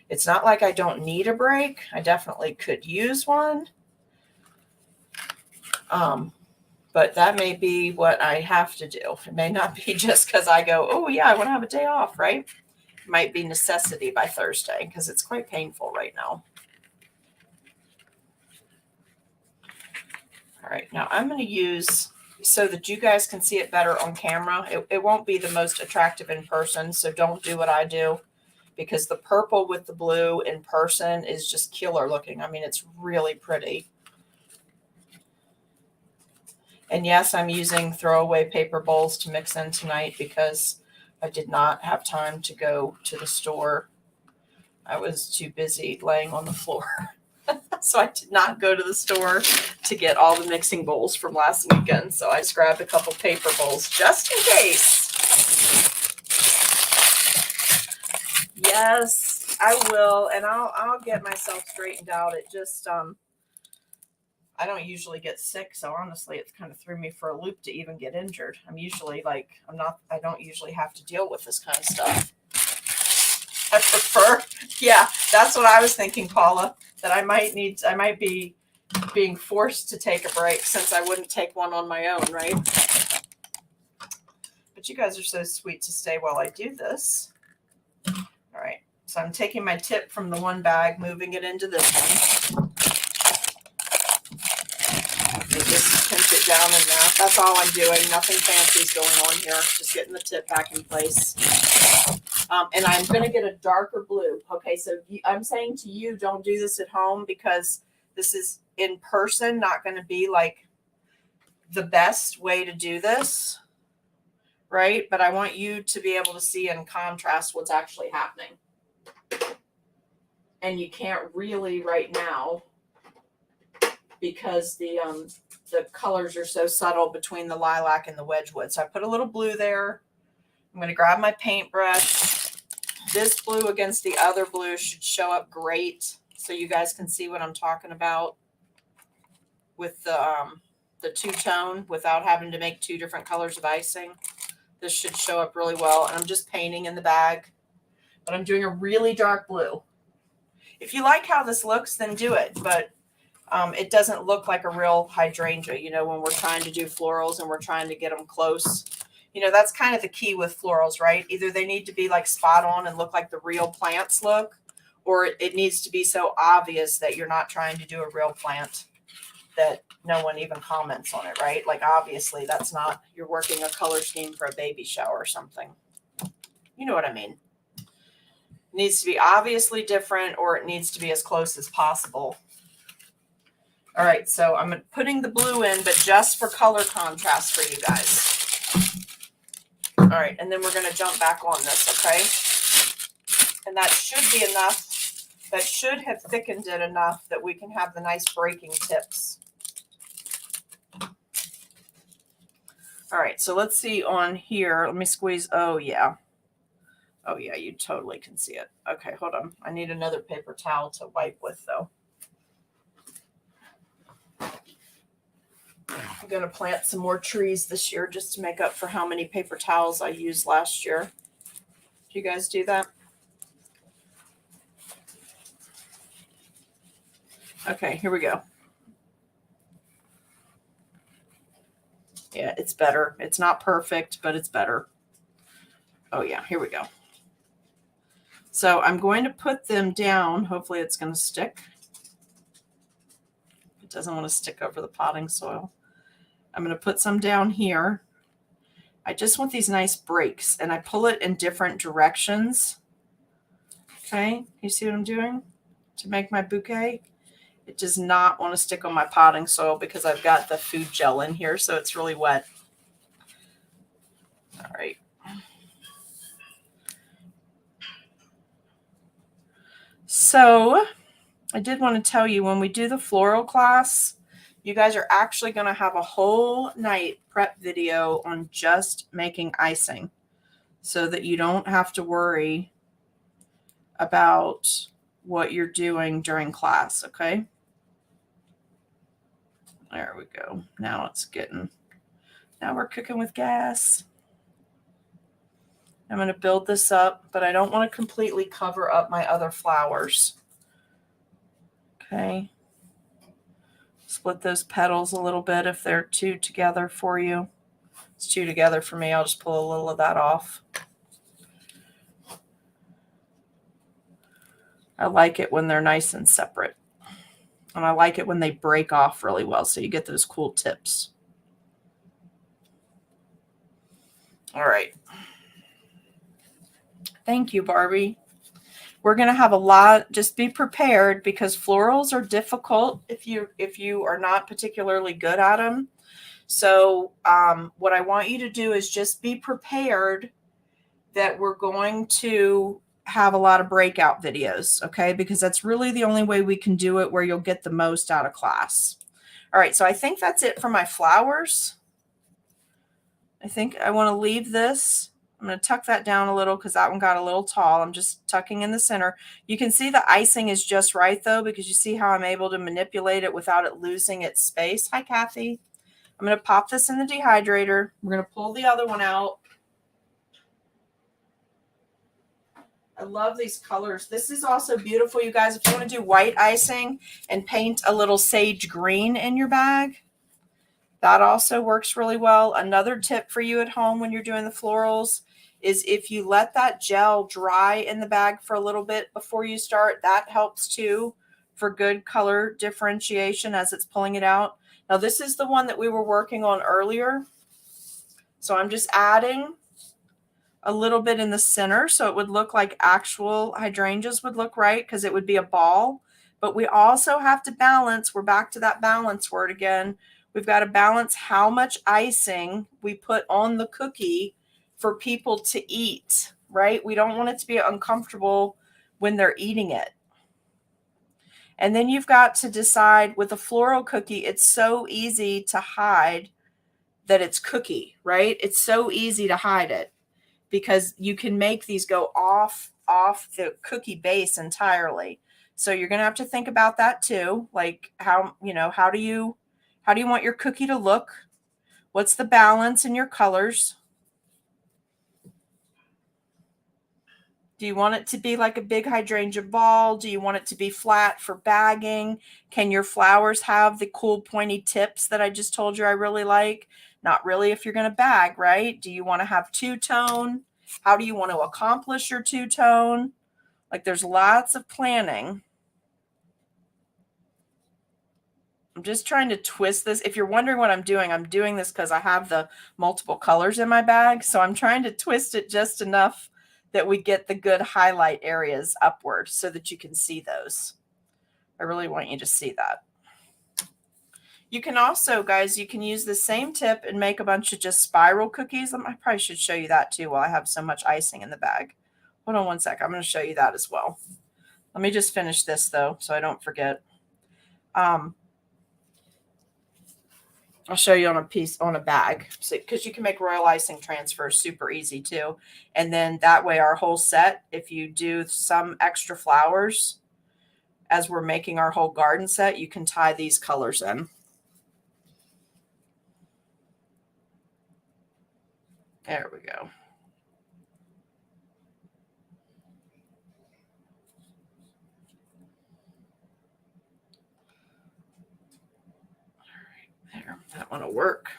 It's not like I don't need a break. I definitely could use one. But that may be what I have to do. It may not be just because I go, oh yeah, I want to have a day off, right? It might be necessity by Thursday because it's quite painful right now. All right, now I'm going to use, so that you guys can see it better on camera. It won't be the most attractive in person, so don't do what I do, because the purple with the blue in person is just killer looking. I mean, it's really pretty. And yes, I'm using throwaway paper bowls to mix in tonight because I did not have time to go to the store. I was too busy laying on the floor. So I did not go to the store to get all the mixing bowls from last weekend. So I just grabbed a couple paper bowls just in case. Yes, I will. And I'll get myself straightened out. It just, I don't usually get sick, so honestly, it's kind of threw me for a loop to even get injured. I'm usually like, I don't usually have to deal with this kind of stuff. I prefer, yeah, that's what I was thinking, Paula, that I might be being forced to take a break since I wouldn't take one on my own, right? But you guys are so sweet to stay while I do this. All right, so I'm taking my tip from the one bag, moving it into this one. Just pinch it down in there. That's all I'm doing. Nothing fancy is going on here. Just getting the tip back in place. And I'm going to get a darker blue. Okay, so I'm saying to you, don't do this at home because this is in person not going to be like the best way to do this, right? But I want you to be able to see in contrast what's actually happening. And you can't really right now because the colors are so subtle between the lilac and the Wedgwood. So I put a little blue there. I'm going to grab my paintbrush. This blue against the other blue should show up great. so you guys can see what I'm talking about with the two-tone without having to make two different colors of icing. This should show up really well. And I'm just painting in the bag, but I'm doing a really dark blue. If you like how this looks, then do it. But it doesn't look like a real hydrangea, you know, when we're trying to do florals and we're trying to get them close. You know, that's kind of the key with florals, right? Either they need to be like spot on and look like the real plants look, or it needs to be so obvious that you're not trying to do a real plant that no one even comments on it, right? Like, obviously, that's not, you're working a color scheme for a baby shower or something. You know what I mean? It needs to be obviously different, or it needs to be as close as possible. All right, so I'm putting the blue in, but just for color contrast for you guys. All right, and then we're going to jump back on this, okay? And that should be enough. That should have thickened it enough that we can have the nice breaking tips. All right, so let's see on here. Let me squeeze. Oh, yeah. Oh, yeah, you totally can see it. Okay, hold on. I need another paper towel to wipe with, though. I'm going to plant some more trees this year just to make up for how many paper towels I used last year. Do you guys do that? Okay, here we go. Yeah, it's better. It's not perfect, but it's better. Oh, yeah, here we go. So I'm going to put them down. Hopefully it's going to stick. It doesn't want to stick over the potting soil. I'm going to put some down here. I just want these nice breaks, and I pull it in different directions. Okay, you see what I'm doing to make my bouquet? It does not want to stick on my potting soil because I've got the food gel in here, so it's really wet. All right. So I did want to tell you, when we do the floral class, you guys are actually going to have a whole night prep video on just making icing so that you don't have to worry about what you're doing during class, okay? There we go. Now it's getting, now we're cooking with gas. I'm going to build this up, but I don't want to completely cover up my other flowers. Okay. Split those petals a little bit if they're two together for you. It's two together for me. I'll just pull a little of that off. I like it when they're nice and separate. And I like it when they break off really well, so you get those cool tips. All right. Thank you, Barbie. We're going to have a lot. Just be prepared because florals are difficult if you are not particularly good at them. So what I want you to do is just be prepared that we're going to have a lot of breakout videos, okay? Because that's really the only way we can do it where you'll get the most out of class. All right, so I think that's it for my flowers. I think I want to leave this. I'm going to tuck that down a little because that one got a little tall. I'm just tucking in the center. You can see the icing is just right, though, because you see how I'm able to manipulate it without it losing its space. Hi, Kathy. I'm going to pop this in the dehydrator. We're going to pull the other one out. I love these colors. This is also beautiful, you guys. If you want to do white icing and paint a little sage green in your bag, that also works really well. Another tip for you at home when you're doing the florals is if you let that gel dry in the bag for a little bit before you start, that helps too for good color differentiation as it's pulling it out. Now, this is the one that we were working on earlier. So I'm just adding a little bit in the center so it would look like actual hydrangeas would look, right? Because it would be a ball. But we also have to balance. We're back to that balance word again. We've got to balance how much icing we put on the cookie for people to eat, right? We don't want it to be uncomfortable when they're eating it. And then you've got to decide with a floral cookie, it's so easy to hide that it's cookie, right? It's so easy to hide it because you can make these go off the cookie base entirely. So you're going to have to think about that too. Like how do you want your cookie to look? What's the balance in your colors? Do you want it to be like a big hydrangea ball? Do you want it to be flat for bagging? Can your flowers have the cool pointy tips that I just told you I really like? Not really if you're going to bag, right? Do you want to have two-tone? How do you want to accomplish your two-tone? Like there's lots of planning. I'm just trying to twist this. If you're wondering what I'm doing this because I have the multiple colors in my bag. So I'm trying to twist it just enough that we get the good highlight areas upward so that you can see those. I really want you to see that. You can also, guys, you can use the same tip and make a bunch of just spiral cookies. I probably should show you that too while I have so much icing in the bag. Hold on one sec. I'm going to show you that as well. Let me just finish this though so I don't forget. I'll show you on a bag, because you can make royal icing transfers super easy too. And then that way our whole set, if you do some extra flowers as we're making our whole garden set, you can tie these colors in. There we go. There, that one will work.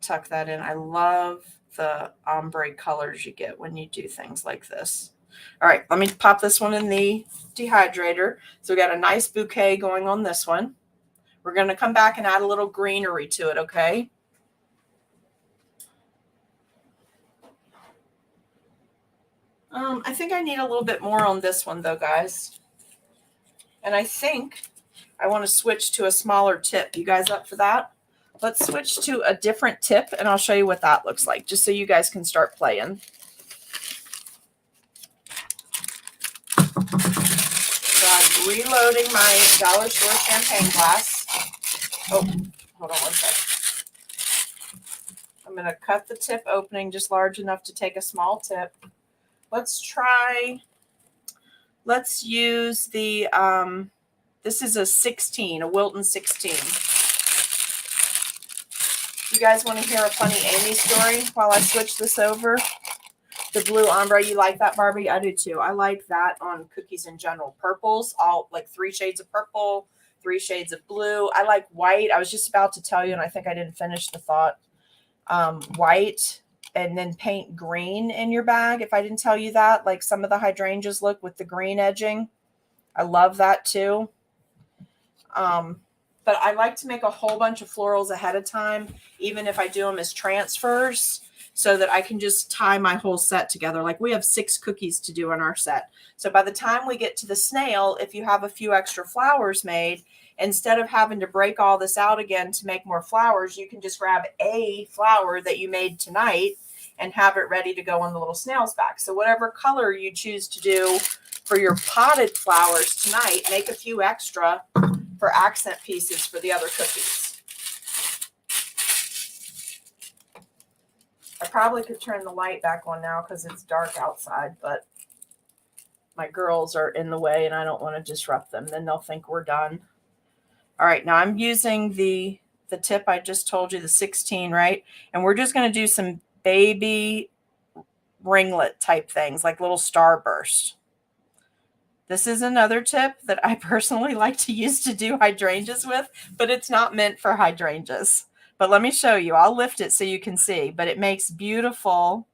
Tuck that in. I love the ombre colors you get when you do things like this. All right, let me pop this one in the dehydrator. So we got a nice bouquet going on this one. We're going to come back and add a little greenery to it, okay? I think I need a little bit more on this one though, guys. And I think I want to switch to a smaller tip. You guys up for that? Let's switch to a different tip and I'll show you what that looks like, just so you guys can start playing. So I'm reloading my dollar store champagne glass. Oh, hold on one second. I'm going to cut the tip opening just large enough to take a small tip. Let's use the, this is a 16, a Wilton 16. You guys want to hear a funny Amy story while I switch this over? The blue ombre, you like that, Barbie? I do too. I like that on cookies in general. Purples, all like 3 shades of purple, 3 shades of blue. I like white. I was just about to tell you, and I think I didn't finish the thought. White, and then paint green in your bag. If I didn't tell you that, like some of the hydrangeas look with the green edging. I love that too. But I like to make a whole bunch of florals ahead of time, even if I do them as transfers, so that I can just tie my whole set together. Like we have 6 cookies to do in our set. So by the time we get to the snail, if you have a few extra flowers made, instead of having to break all this out again to make more flowers, you can just grab a flower that you made tonight and have it ready to go on the little snail's back. So whatever color you choose to do for your potted flowers tonight, make a few extra for accent pieces for the other cookies. I probably could turn the light back on now because it's dark outside, but my girls are in the way and I don't want to disrupt them. Then they'll think we're done. All right, now I'm using the tip I just told you, the 16, right? And we're just going to do some baby ringlet type things, like little starburst. This is another tip that I personally like to use to do hydrangeas with, but it's not meant for hydrangeas. But let me show you. I'll lift it so you can see, but it makes beautiful.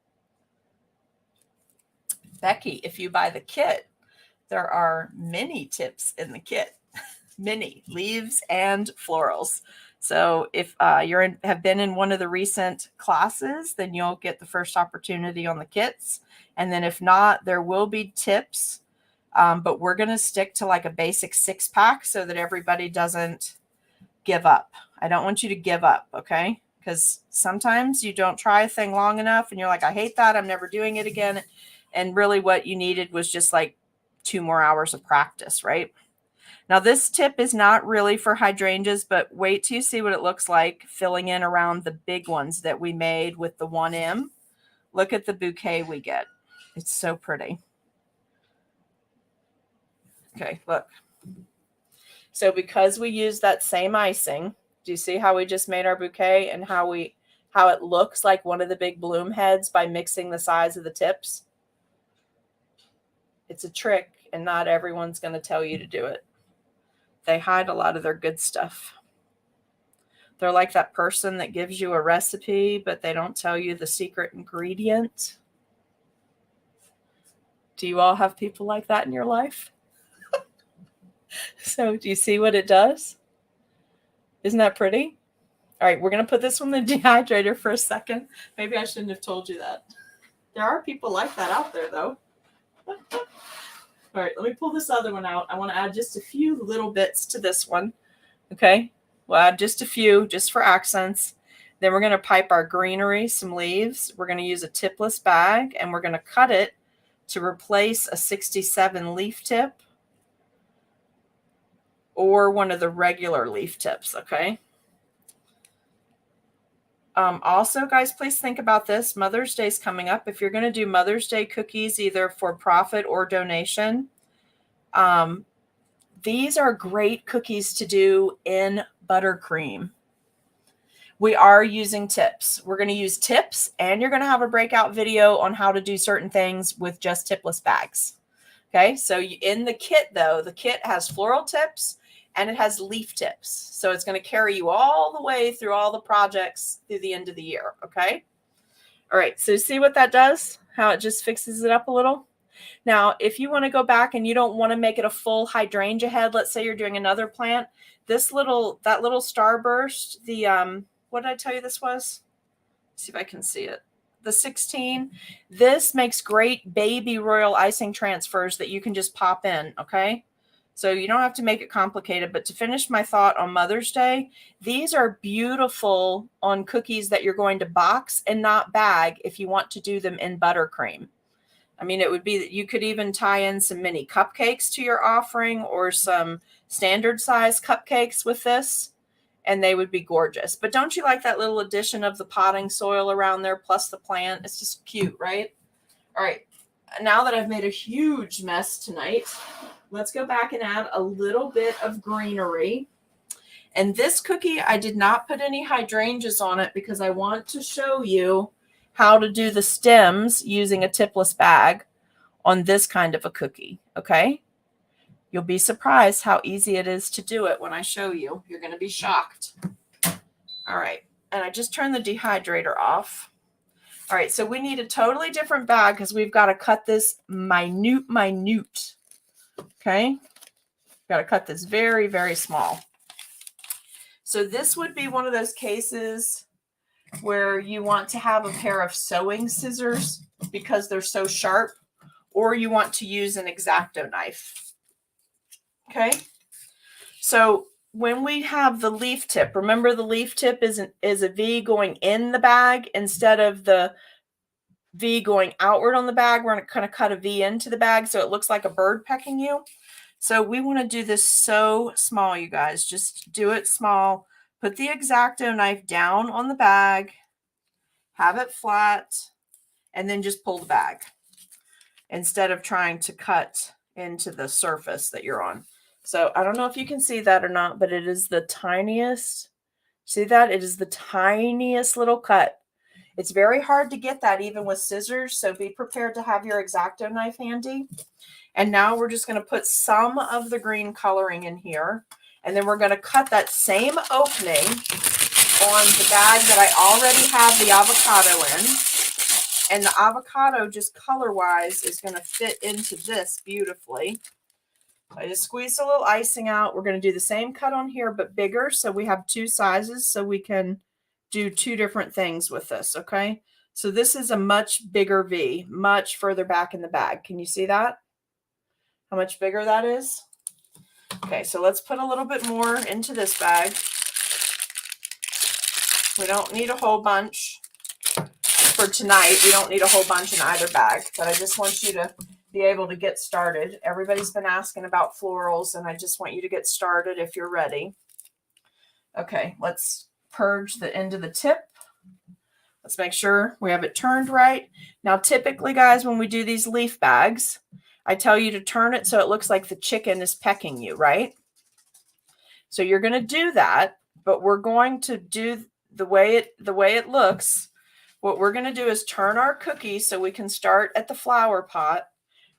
Becky, if you buy the kit, there are many tips in the kit. Many leaves and florals. So if you have been in one of the recent classes, then you'll get the first opportunity on the kits. And then if not, there will be tips. But we're going to stick to like a basic 6-pack so that everybody doesn't give up. I don't want you to give up, okay? Because sometimes you don't try a thing long enough and you're like, I hate that. I'm never doing it again. And really what you needed was just like 2 more hours of practice, right? Now this tip is not really for hydrangeas, but wait till you see what it looks like filling in around the big ones that we made with the 1M. Look at the bouquet we get. It's so pretty. Okay, look. So because we use that same icing, do you see how we just made our bouquet and how it looks like one of the big bloom heads by mixing the size of the tips? It's a trick, and not everyone's going to tell you to do it. They hide a lot of their good stuff. They're like that person that gives you a recipe, but they don't tell you the secret ingredient. Do you all have people like that in your life? So do you see what it does? Isn't that pretty? All right, we're going to put this one in the dehydrator for a second. Maybe I shouldn't have told you that. There are people like that out there, though. All right, let me pull this other one out. I want to add just a few little bits to this one. Okay, we'll add just a few, just for accents. Then we're going to pipe our greenery, some leaves. We're going to use a tipless bag, and we're going to cut it to replace a 67 leaf tip or one of the regular leaf tips, okay? Also, guys, please think about this. Mother's Day is coming up. If you're going to do Mother's Day cookies, either for profit or donation, these are great cookies to do in buttercream. We are using tips. We're going to use tips, and you're going to have a breakout video on how to do certain things with just tipless bags. Okay, so in the kit, though, the kit has floral tips and it has leaf tips. So it's going to carry you all the way through all the projects through the end of the year. Okay. All right. So see what that does? How it just fixes it up a little. Now, if you want to go back and you don't want to make it a full hydrangea head, let's say you're doing another plant, that little starburst, what did I tell you this was? Let's see if I can see it. The 16. This makes great baby royal icing transfers that you can just pop in. Okay. So you don't have to make it complicated, but to finish my thought on Mother's Day, these are beautiful on cookies that you're going to box and not bag if you want to do them in buttercream. I mean, it would be that you could even tie in some mini cupcakes to your offering or some standard size cupcakes with this, and they would be gorgeous. But don't you like that little addition of the potting soil around there plus the plant? It's just cute, right? All right. Now that I've made a huge mess tonight, let's go back and add a little bit of greenery. And this cookie, I did not put any hydrangeas on it because I want to show you how to do the stems using a tipless bag on this kind of a cookie, okay? You'll be surprised how easy it is to do it when I show you. You're going to be shocked. All right, and I just turned the dehydrator off. All right, so we need a totally different bag because we've got to cut this minute. Okay, got to cut this very, very small. So this would be one of those cases where you want to have a pair of sewing scissors because they're so sharp, or you want to use an X-Acto knife. Okay, so when we have the leaf tip, remember the leaf tip is a V going in the bag instead of the V going outward on the bag. We're going to kind of cut a V into the bag so it looks like a bird pecking you. So we want to do this so small, you guys. Just do it small. Put the X-Acto knife down on the bag, have it flat, and then just pull the bag instead of trying to cut into the surface that you're on. So I don't know if you can see that or not, but it is the tiniest. See that? It is the tiniest little cut. It's very hard to get that even with scissors, so be prepared to have your X-Acto knife handy. And now we're just going to put some of the green coloring in here, and then we're going to cut that same opening on the bag that I already have the avocado in. And the avocado, just color-wise, is going to fit into this beautifully. I just squeezed a little icing out. We're going to do the same cut on here, but bigger, so we have two sizes, so we can do two different things with this, okay? So this is a much bigger V, much further back in the bag. Can you see that? How much bigger that is? Okay, so let's put a little bit more into this bag. We don't need a whole bunch for tonight. We don't need a whole bunch in either bag, but I just want you to be able to get started. Everybody's been asking about florals, and I just want you to get started if you're ready. Okay, let's purge the end of the tip. Let's make sure we have it turned right. Now, typically, guys, when we do these leaf bags, I tell you to turn it so it looks like the chicken is pecking you, right? So you're going to do that, but we're going to do the way it looks. What we're going to do is turn our cookie so we can start at the flower pot.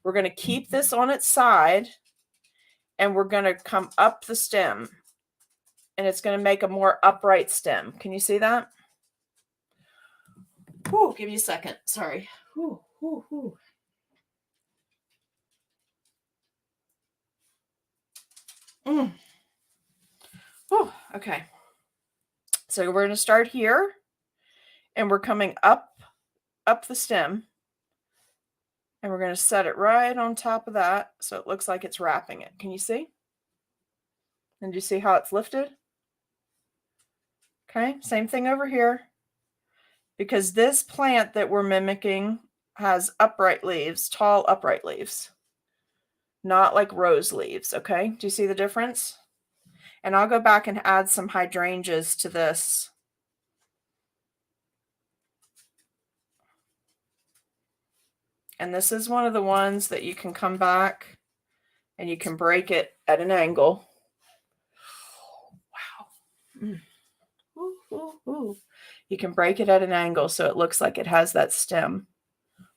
We're going to keep this on its side, and we're going to come up the stem, and it's going to make a more upright stem. Can you see that? Whew, give me a second. Sorry. Whew, whew, whew. Whew, okay. So we're going to start here, and we're coming up the stem, and we're going to set it right on top of that so it looks like it's wrapping it. Can you see? And do you see how it's lifted? Okay, same thing over here. Because this plant that we're mimicking has upright leaves, tall upright leaves, not like rose leaves, okay? Do you see the difference? And I'll go back and add some hydrangeas to this. And this is one of the ones that you can come back and you can break it at an angle. Wow. Ooh, ooh, ooh. You can break it at an angle so it looks like it has that stem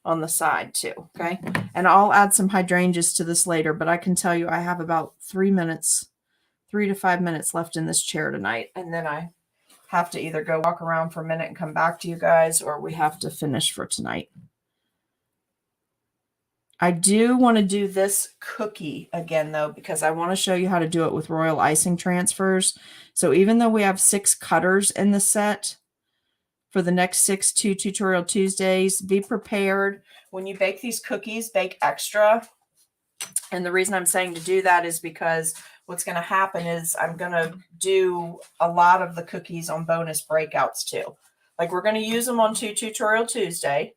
on the side too, okay? And I'll add some hydrangeas to this later, but I can tell you I have about 3 to 5 minutes left in this chair tonight, and then I have to either go walk around for a minute and come back to you guys, or we have to finish for tonight. I do want to do this cookie again, though, because I want to show you how to do it with royal icing transfers. So even though we have 6 cutters in the set for the next 6 Tutorial Tuesdays, be prepared. When you bake these cookies, bake extra. And the reason I'm saying to do that is because what's going to happen is I'm going to do a lot of the cookies on bonus breakouts too. Like we're going to use them on Tutorial Tuesday.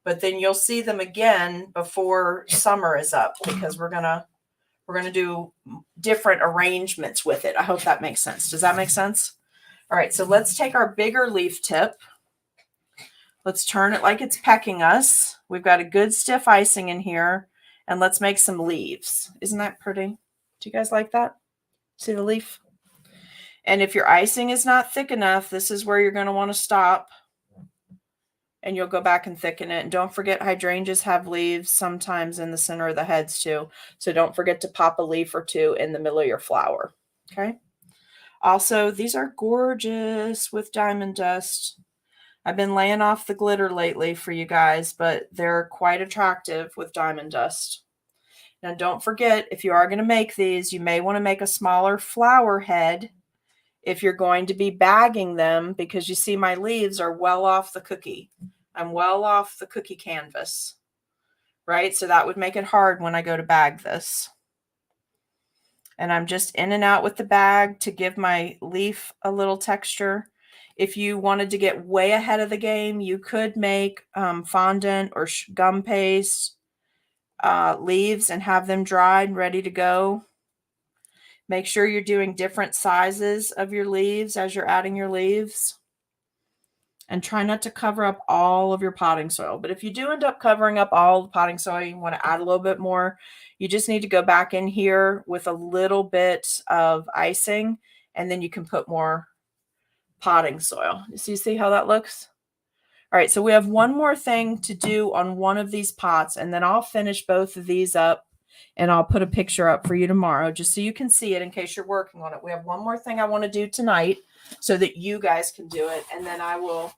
But then you'll see them again before summer is up because we're gonna do different arrangements with it. I hope that makes sense. Does that make sense? All right, so let's take our bigger leaf tip. Let's turn it like it's pecking us. We've got a good stiff icing in here, and let's make some leaves. Isn't that pretty? Do you guys like that? See the leaf? And if your icing is not thick enough, this is where you're going to want to stop. And you'll go back and thicken it. And don't forget, hydrangeas have leaves sometimes in the center of the heads too. So don't forget to pop a leaf or 2 in the middle of your flower. Okay. Also, these are gorgeous with diamond dust. I've been laying off the glitter lately for you guys, but they're quite attractive with diamond dust. Now, don't forget, if you are going to make these, you may want to make a smaller flower head if you're going to be bagging them, because you see my leaves are well off the cookie. I'm well off the cookie canvas, right? So that would make it hard when I go to bag this. And I'm just in and out with the bag to give my leaf a little texture. If you wanted to get way ahead of the game, you could make fondant or gum paste leaves and have them dried, ready to go. Make sure you're doing different sizes of your leaves as you're adding your leaves. And try not to cover up all of your potting soil. But if you do end up covering up all the potting soil, you want to add a little bit more, you just need to go back in here with a little bit of icing, and then you can put more potting soil. So you see how that looks? All right, so we have one more thing to do on one of these pots, and then I'll finish both of these up, and I'll put a picture up for you tomorrow just so you can see it in case you're working on it. We have one more thing I want to do tonight so that you guys can do it, and then I will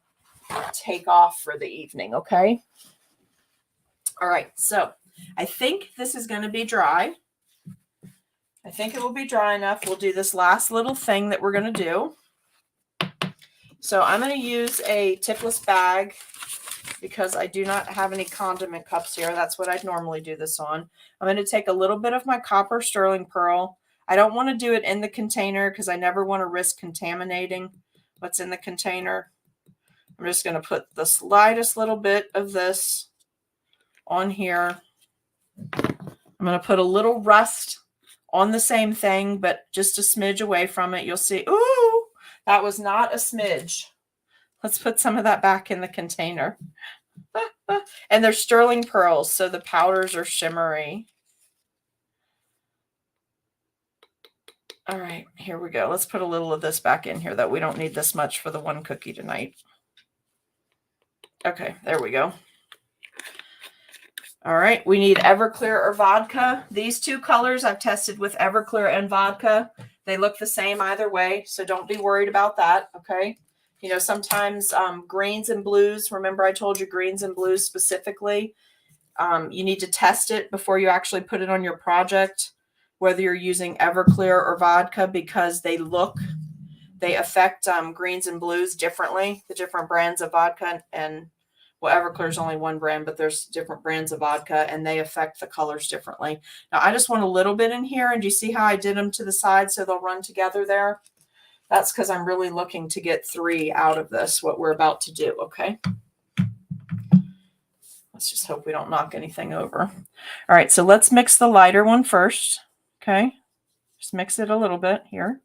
take off for the evening, okay? All right, so I think this is going to be dry. I think it will be dry enough. We'll do this last little thing that we're going to do. So I'm going to use a tipless bag because I do not have any condiment cups here. That's what I'd normally do this on. I'm going to take a little bit of my copper sterling pearl. I don't want to do it in the container because I never want to risk contaminating what's in the container. I'm just going to put the slightest little bit of this on here. I'm going to put a little rust on the same thing, but just a smidge away from it. You'll see, ooh, that was not a smidge. Let's put some of that back in the container. And they're sterling pearls, so the powders are shimmery. All right, here we go. Let's put a little of this back in here, though. We don't need this much for the one cookie tonight. Okay, there we go. All right, we need Everclear or vodka. These two colors I've tested with Everclear and vodka. They look the same either way, so don't be worried about that, okay? You know, sometimes greens and blues, remember I told you greens and blues specifically, you need to test it before you actually put it on your project, whether you're using Everclear or vodka, because they affect greens and blues differently, the different brands of vodka. And well, Everclear is only one brand, but there's different brands of vodka and they affect the colors differently. Now I just want a little bit in here, and do you see how I did them to the side so they'll run together there? That's because I'm really looking to get 3 out of this, what we're about to do, okay? Let's just hope we don't knock anything over. All right, so let's mix the lighter one first, okay? Just mix it a little bit here.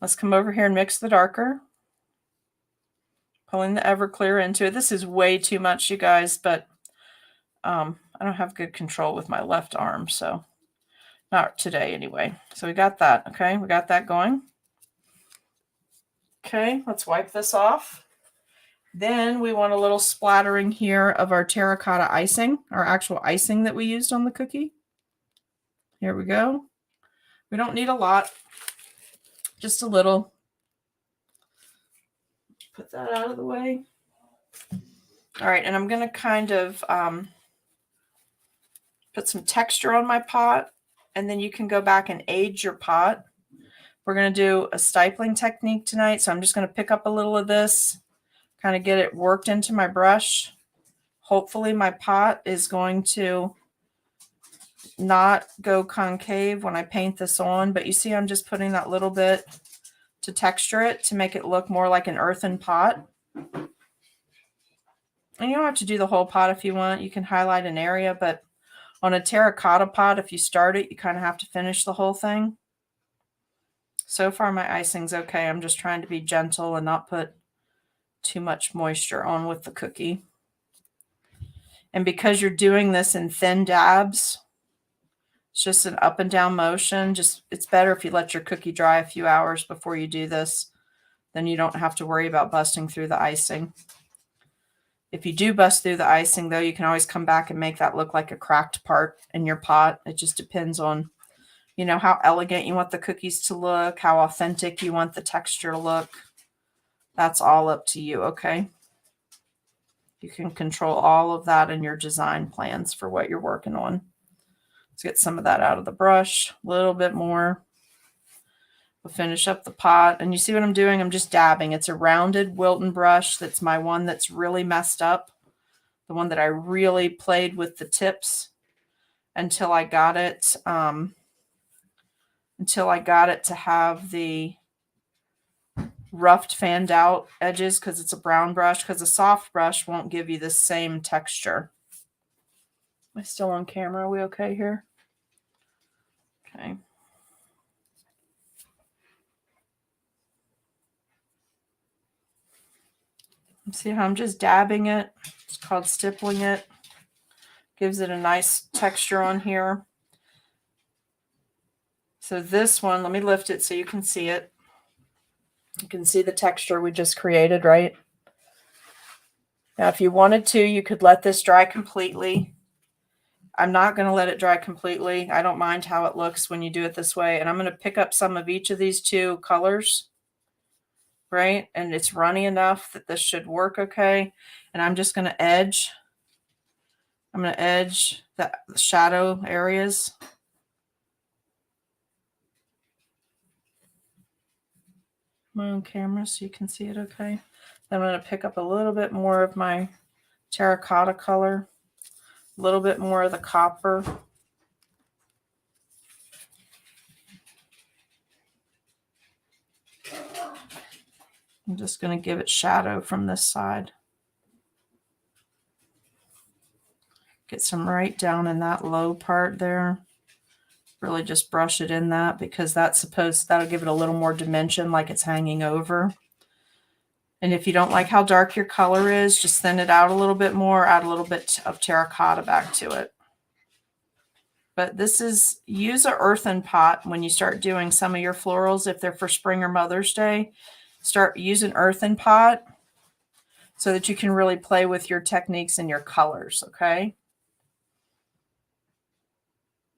Let's come over here and mix the darker. Pulling the Everclear into it. This is way too much, you guys, but I don't have good control with my left arm, so not today anyway. So we got that, okay? We got that going. Okay, let's wipe this off. Then we want a little splattering here of our terracotta icing, our actual icing that we used on the cookie. Here we go. We don't need a lot, just a little. Put that out of the way. All right, and I'm going to kind of put some texture on my pot, and then you can go back and age your pot. We're going to do a stippling technique tonight, so I'm just going to pick up a little of this, kind of get it worked into my brush. Hopefully my pot is going to not go concave when I paint this on, but you see I'm just putting that little bit to texture it to make it look more like an earthen pot. And you don't have to do the whole pot if you want. You can highlight an area, but on a terracotta pot, if you start it, you kind of have to finish the whole thing. So far my icing's okay. I'm just trying to be gentle and not put too much moisture on with the cookie. And because you're doing this in thin dabs, it's just an up and down motion. It's better if you let your cookie dry a few hours before you do this. Then you don't have to worry about busting through the icing. If you do bust through the icing, though, you can always come back and make that look like a cracked part in your pot. It just depends on, you know, how elegant you want the cookies to look, how authentic you want the texture to look. That's all up to you, okay? You can control all of that in your design plans for what you're working on. Let's get some of that out of the brush, a little bit more. We'll finish up the pot. And you see what I'm doing? I'm just dabbing. It's a rounded Wilton brush. That's my one that's really messed up. The one that I really played with the tips until I got it to have the roughed, fanned out edges, because it's a brown brush, because a soft brush won't give you the same texture. Am I still on camera? Are we okay here? Okay. See how I'm just dabbing it? It's called stippling it. Gives it a nice texture on here. So this one, let me lift it so you can see it. You can see the texture we just created, right? Now, if you wanted to, you could let this dry completely. I'm not going to let it dry completely. I don't mind how it looks when you do it this way. And I'm going to pick up some of each of these two colors, right? And it's runny enough that this should work okay. And I'm just going to edge. I'm going to edge the shadow areas. My own camera so you can see it okay. Then I'm going to pick up a little bit more of my terracotta color, a little bit more of the copper. I'm just going to give it shadow from this side. Get some right down in that low part there. Really just brush it in that, because that'll give it a little more dimension, like it's hanging over. And if you don't like how dark your color is, just thin it out a little bit more, add a little bit of terracotta back to it. But this is, use an earthen pot when you start doing some of your florals. If they're for spring or Mother's Day, start using earthen pot so that you can really play with your techniques and your colors, okay?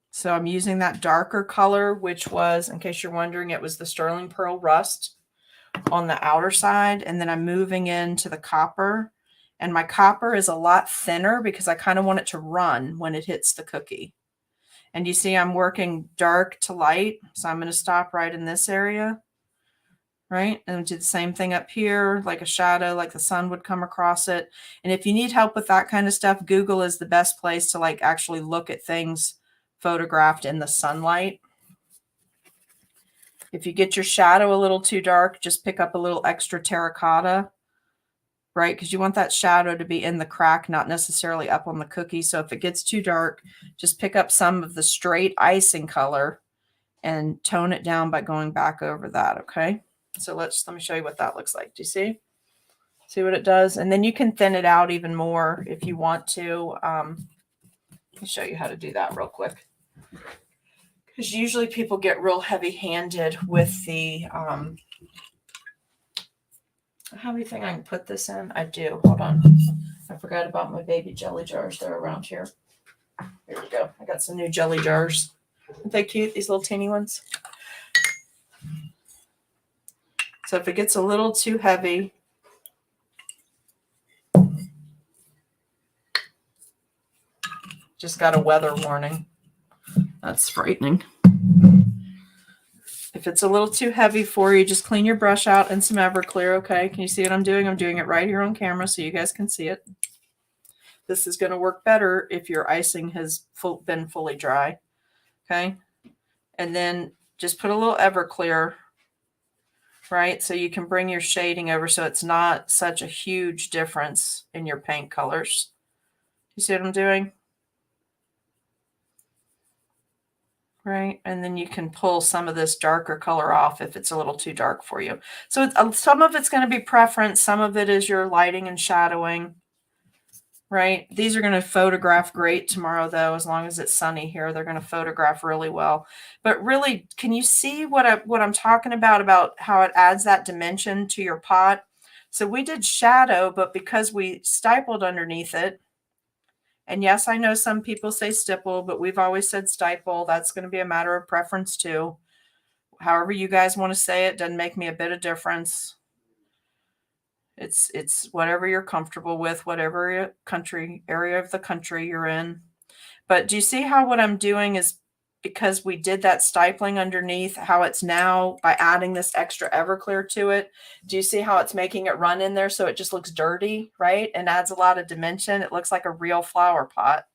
So I'm using that darker color, which was, in case you're wondering, it was the sterling pearl rust on the outer side. And then I'm moving into the copper. And my copper is a lot thinner because I kind of want it to run when it hits the cookie. And you see I'm working dark to light. So I'm going to stop right in this area. Right? And do the same thing up here, like a shadow, like the sun would come across it. And if you need help with that kind of stuff, Google is the best place to like actually look at things photographed in the sunlight. If you get your shadow a little too dark, just pick up a little extra terracotta, right? Because you want that shadow to be in the crack, not necessarily up on the cookie. So if it gets too dark, just pick up some of the straight icing color and tone it down by going back over that, okay? So let me show you what that looks like. Do you see? See what it does? And then you can thin it out even more if you want to. Let me show you how to do that real quick. Because usually people get real heavy-handed with the, how do you think I can put this in? I do. Hold on. I forgot about my baby jelly jars. They're around here. Here we go. I got some new jelly jars. Aren't they cute? These little teeny ones. So if it gets a little too heavy, just got a weather warning. That's frightening. If it's a little too heavy for you, just clean your brush out and some Everclear, okay? Can you see what I'm doing? I'm doing it right here on camera so you guys can see it. This is going to work better if your icing has been fully dry, okay? And then just put a little Everclear, right? So you can bring your shading over so it's not such a huge difference in your paint colors. You see what I'm doing? Right, and then you can pull some of this darker color off if it's a little too dark for you. So some of it's going to be preference, some of it is your lighting and shadowing, right? These are going to photograph great tomorrow, though, as long as it's sunny here. They're going to photograph really well. But really, can you see what I'm talking about how it adds that dimension to your pot? So we did shadow, but because we stippled underneath it, and yes, I know some people say stipple, but we've always said stipple. That's going to be a matter of preference too. However you guys want to say it, doesn't make me a bit of difference. It's whatever you're comfortable with, whatever area of the country you're in. But do you see how what I'm doing is, because we did that stipling underneath, how it's now, by adding this extra Everclear to it, do you see how it's making it run in there so it just looks dirty, right? And adds a lot of dimension. It looks like a real flower pot.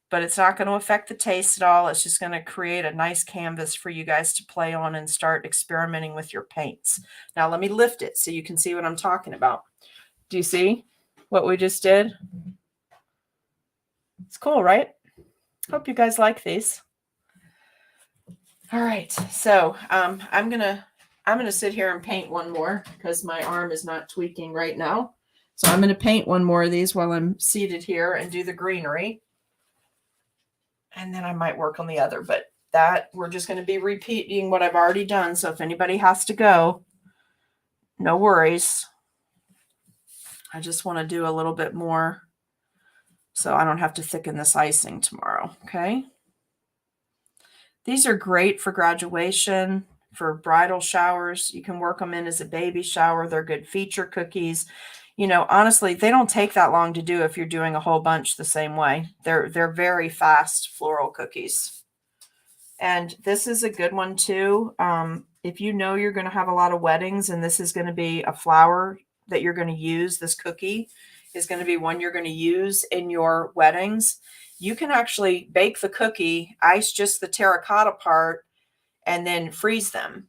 But it's not going to affect the taste at all. It's just going to create a nice canvas for you guys to play on and start experimenting with your paints. Now let me lift it so you can see what I'm talking about. Do you see what we just did? It's cool, right? Hope you guys like these. All right, so I'm gonna sit here and paint one more because my arm is not tweaking right now. So I'm gonna paint one more of these while I'm seated here and do the greenery. And then I might work on the other, but that we're just going to be repeating what I've already done. So if anybody has to go, no worries. I just want to do a little bit more so I don't have to thicken this icing tomorrow. Okay. These are great for graduation, for bridal showers. You can work them in as a baby shower. They're good feature cookies. You know, honestly, they don't take that long to do if you're doing a whole bunch the same way. They're very fast floral cookies. And this is a good one too. If you know you're going to have a lot of weddings and this is going to be a flower that you're going to use, this cookie is going to be one you're going to use in your weddings, you can actually bake the cookie, ice just the terracotta part, and then freeze them.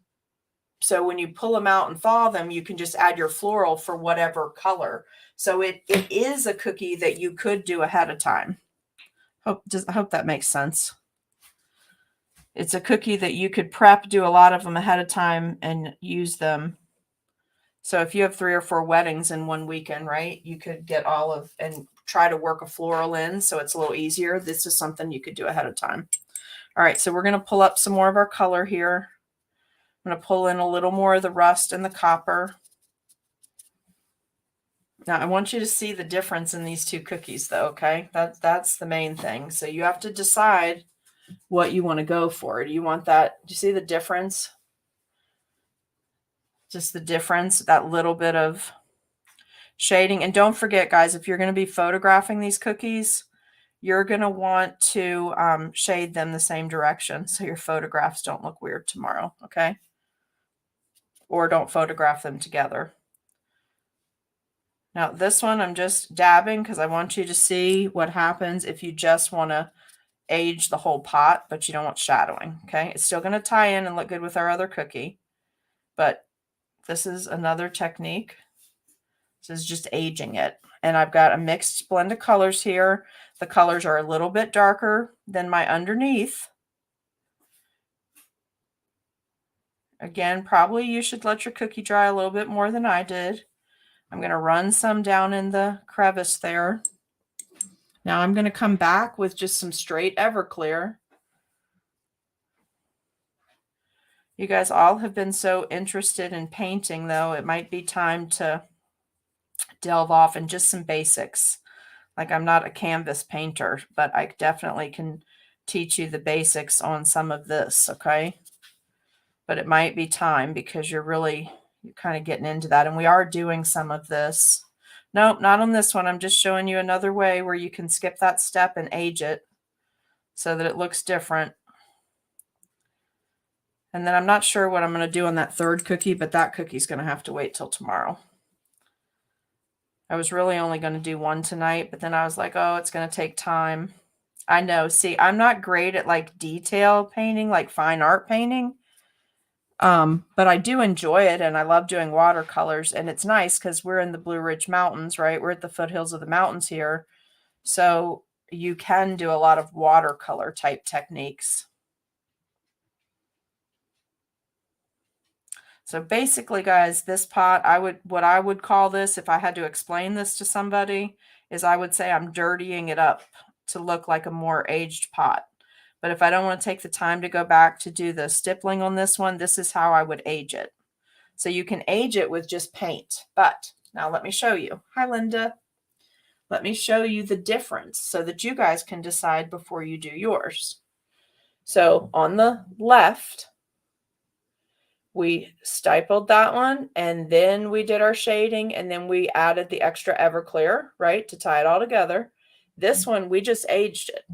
So when you pull them out and thaw them, you can just add your floral for whatever color. So it is a cookie that you could do ahead of time. I hope that makes sense. It's a cookie that you could prep, do a lot of them ahead of time, and use them So if you have 3 or 4 weddings in one weekend, right, you could get all of and try to work a floral in so it's a little easier. This is something you could do ahead of time. All right, so we're going to pull up some more of our color here. I'm going to pull in a little more of the rust and the copper. Now, I want you to see the difference in these two cookies, though, okay? That's the main thing. So you have to decide what you want to go for. Do you want that? Do you see the difference? Just the difference, that little bit of shading. And don't forget, guys, if you're going to be photographing these cookies, you're going to want to shade them the same direction so your photographs don't look weird tomorrow, okay? Or don't photograph them together. Now, this one I'm just dabbing because I want you to see what happens if you just want to age the whole pot, but you don't want shadowing, okay? It's still going to tie in and look good with our other cookie, but this is another technique. This is just aging it. And I've got a mixed blend of colors here. The colors are a little bit darker than my underneath. Again, probably you should let your cookie dry a little bit more than I did. I'm going to run some down in the crevice there. Now I'm going to come back with just some straight Everclear. You guys all have been so interested in painting, though. It might be time to delve off in just some basics. Like, I'm not a canvas painter, but I definitely can teach you the basics on some of this, okay? But it might be time because you're kind of getting into that. And we are doing some of this. Nope, not on this one. I'm just showing you another way where you can skip that step and age it so that it looks different. And then I'm not sure what I'm going to do on that third cookie, but that cookie's going to have to wait till tomorrow. I was really only going to do one tonight, but then I was like, oh, it's going to take time. I know. See, I'm not great at like detail painting, like fine art painting. But I do enjoy it, and I love doing watercolors, and it's nice because we're in the Blue Ridge Mountains, right? We're at the foothills of the mountains here. So you can do a lot of watercolor type techniques. So basically, guys, this pot, what I would call this, if I had to explain this to somebody, is I would say I'm dirtying it up to look like a more aged pot. But if I don't want to take the time to go back to do the stippling on this one, this is how I would age it. So you can age it with just paint. But now let me show you. Hi, Linda. Let me show you the difference so that you guys can decide before you do yours. So on the left, we stippled that one, and then we did our shading, and then we added the extra Everclear, right, to tie it all together. This one, we just aged it.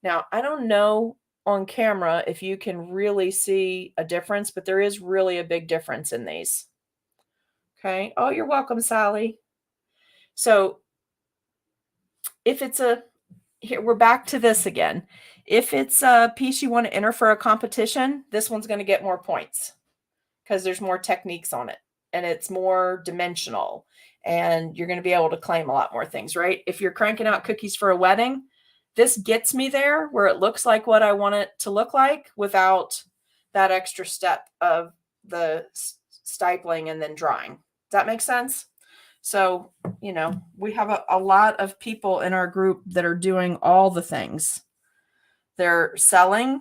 Now, I don't know on camera if you can really see a difference, but there is really a big difference in these. Okay. Oh, you're welcome, Sally. So if it's here, we're back to this again. If it's a piece you want to enter for a competition, this one's going to get more points because there's more techniques on it and it's more dimensional and you're going to be able to claim a lot more things, right? If you're cranking out cookies for a wedding, this gets me there where it looks like what I want it to look like without that extra step of the stipling and then drying. Does that make sense? So, you know, we have a lot of people in our group that are doing all the things. They're selling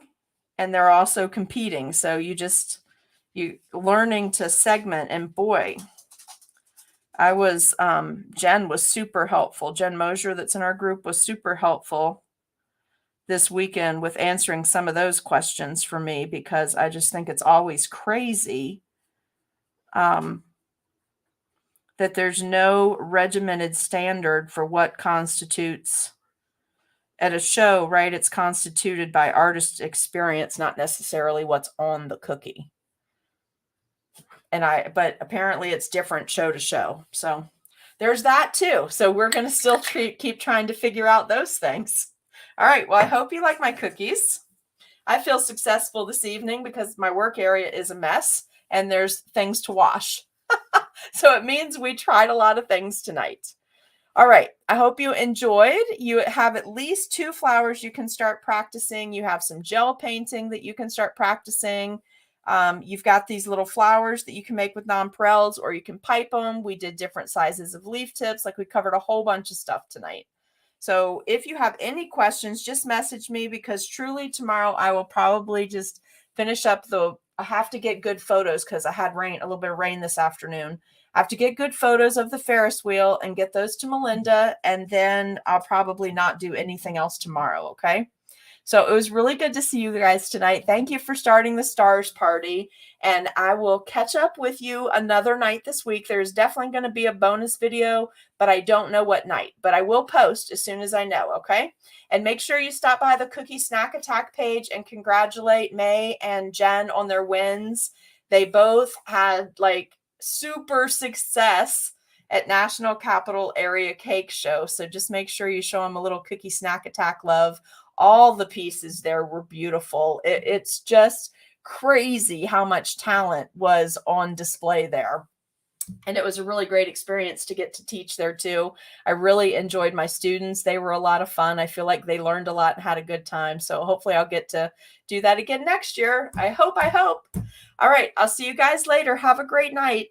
and they're also competing. So you learning to segment, and boy, Jen was super helpful. Jen Mosier that's in our group was super helpful this weekend with answering some of those questions for me because I just think it's always crazy that there's no regimented standard for what constitutes at a show, right? It's constituted by artist experience, not necessarily what's on the cookie. But apparently it's different show to show. So there's that too. So we're going to still keep trying to figure out those things. All right. Well, I hope you like my cookies. I feel successful this evening because my work area is a mess and there's things to wash. So it means we tried a lot of things tonight. All right. I hope you enjoyed. You have at least 2 flowers you can start practicing. You have some gel painting that you can start practicing. You've got these little flowers that you can make with nonpareils, or you can pipe them. We did different sizes of leaf tips. Like, we covered a whole bunch of stuff tonight. So if you have any questions, just message me, because truly tomorrow I will probably just finish up I have to get good photos because I had rain, a little bit of rain this afternoon. I have to get good photos of the Ferris wheel and get those to Melinda, and then I'll probably not do anything else tomorrow, okay? So it was really good to see you guys tonight. Thank you for starting the stars party, and I will catch up with you another night this week. There's definitely going to be a bonus video, but I don't know what night, but I will post as soon as I know, okay? And make sure you stop by the Cookie Snack Attack page and congratulate May and Jen on their wins. They both had like super success at National Capital Area Cake Show. So just make sure you show them a little Cookie Snack Attack love. All the pieces there were beautiful. It's just crazy how much talent was on display there. And it was a really great experience to get to teach there too. I really enjoyed my students. They were a lot of fun. I feel like they learned a lot and had a good time. So hopefully I'll get to do that again next year. I hope. All right. I'll see you guys later. Have a great night.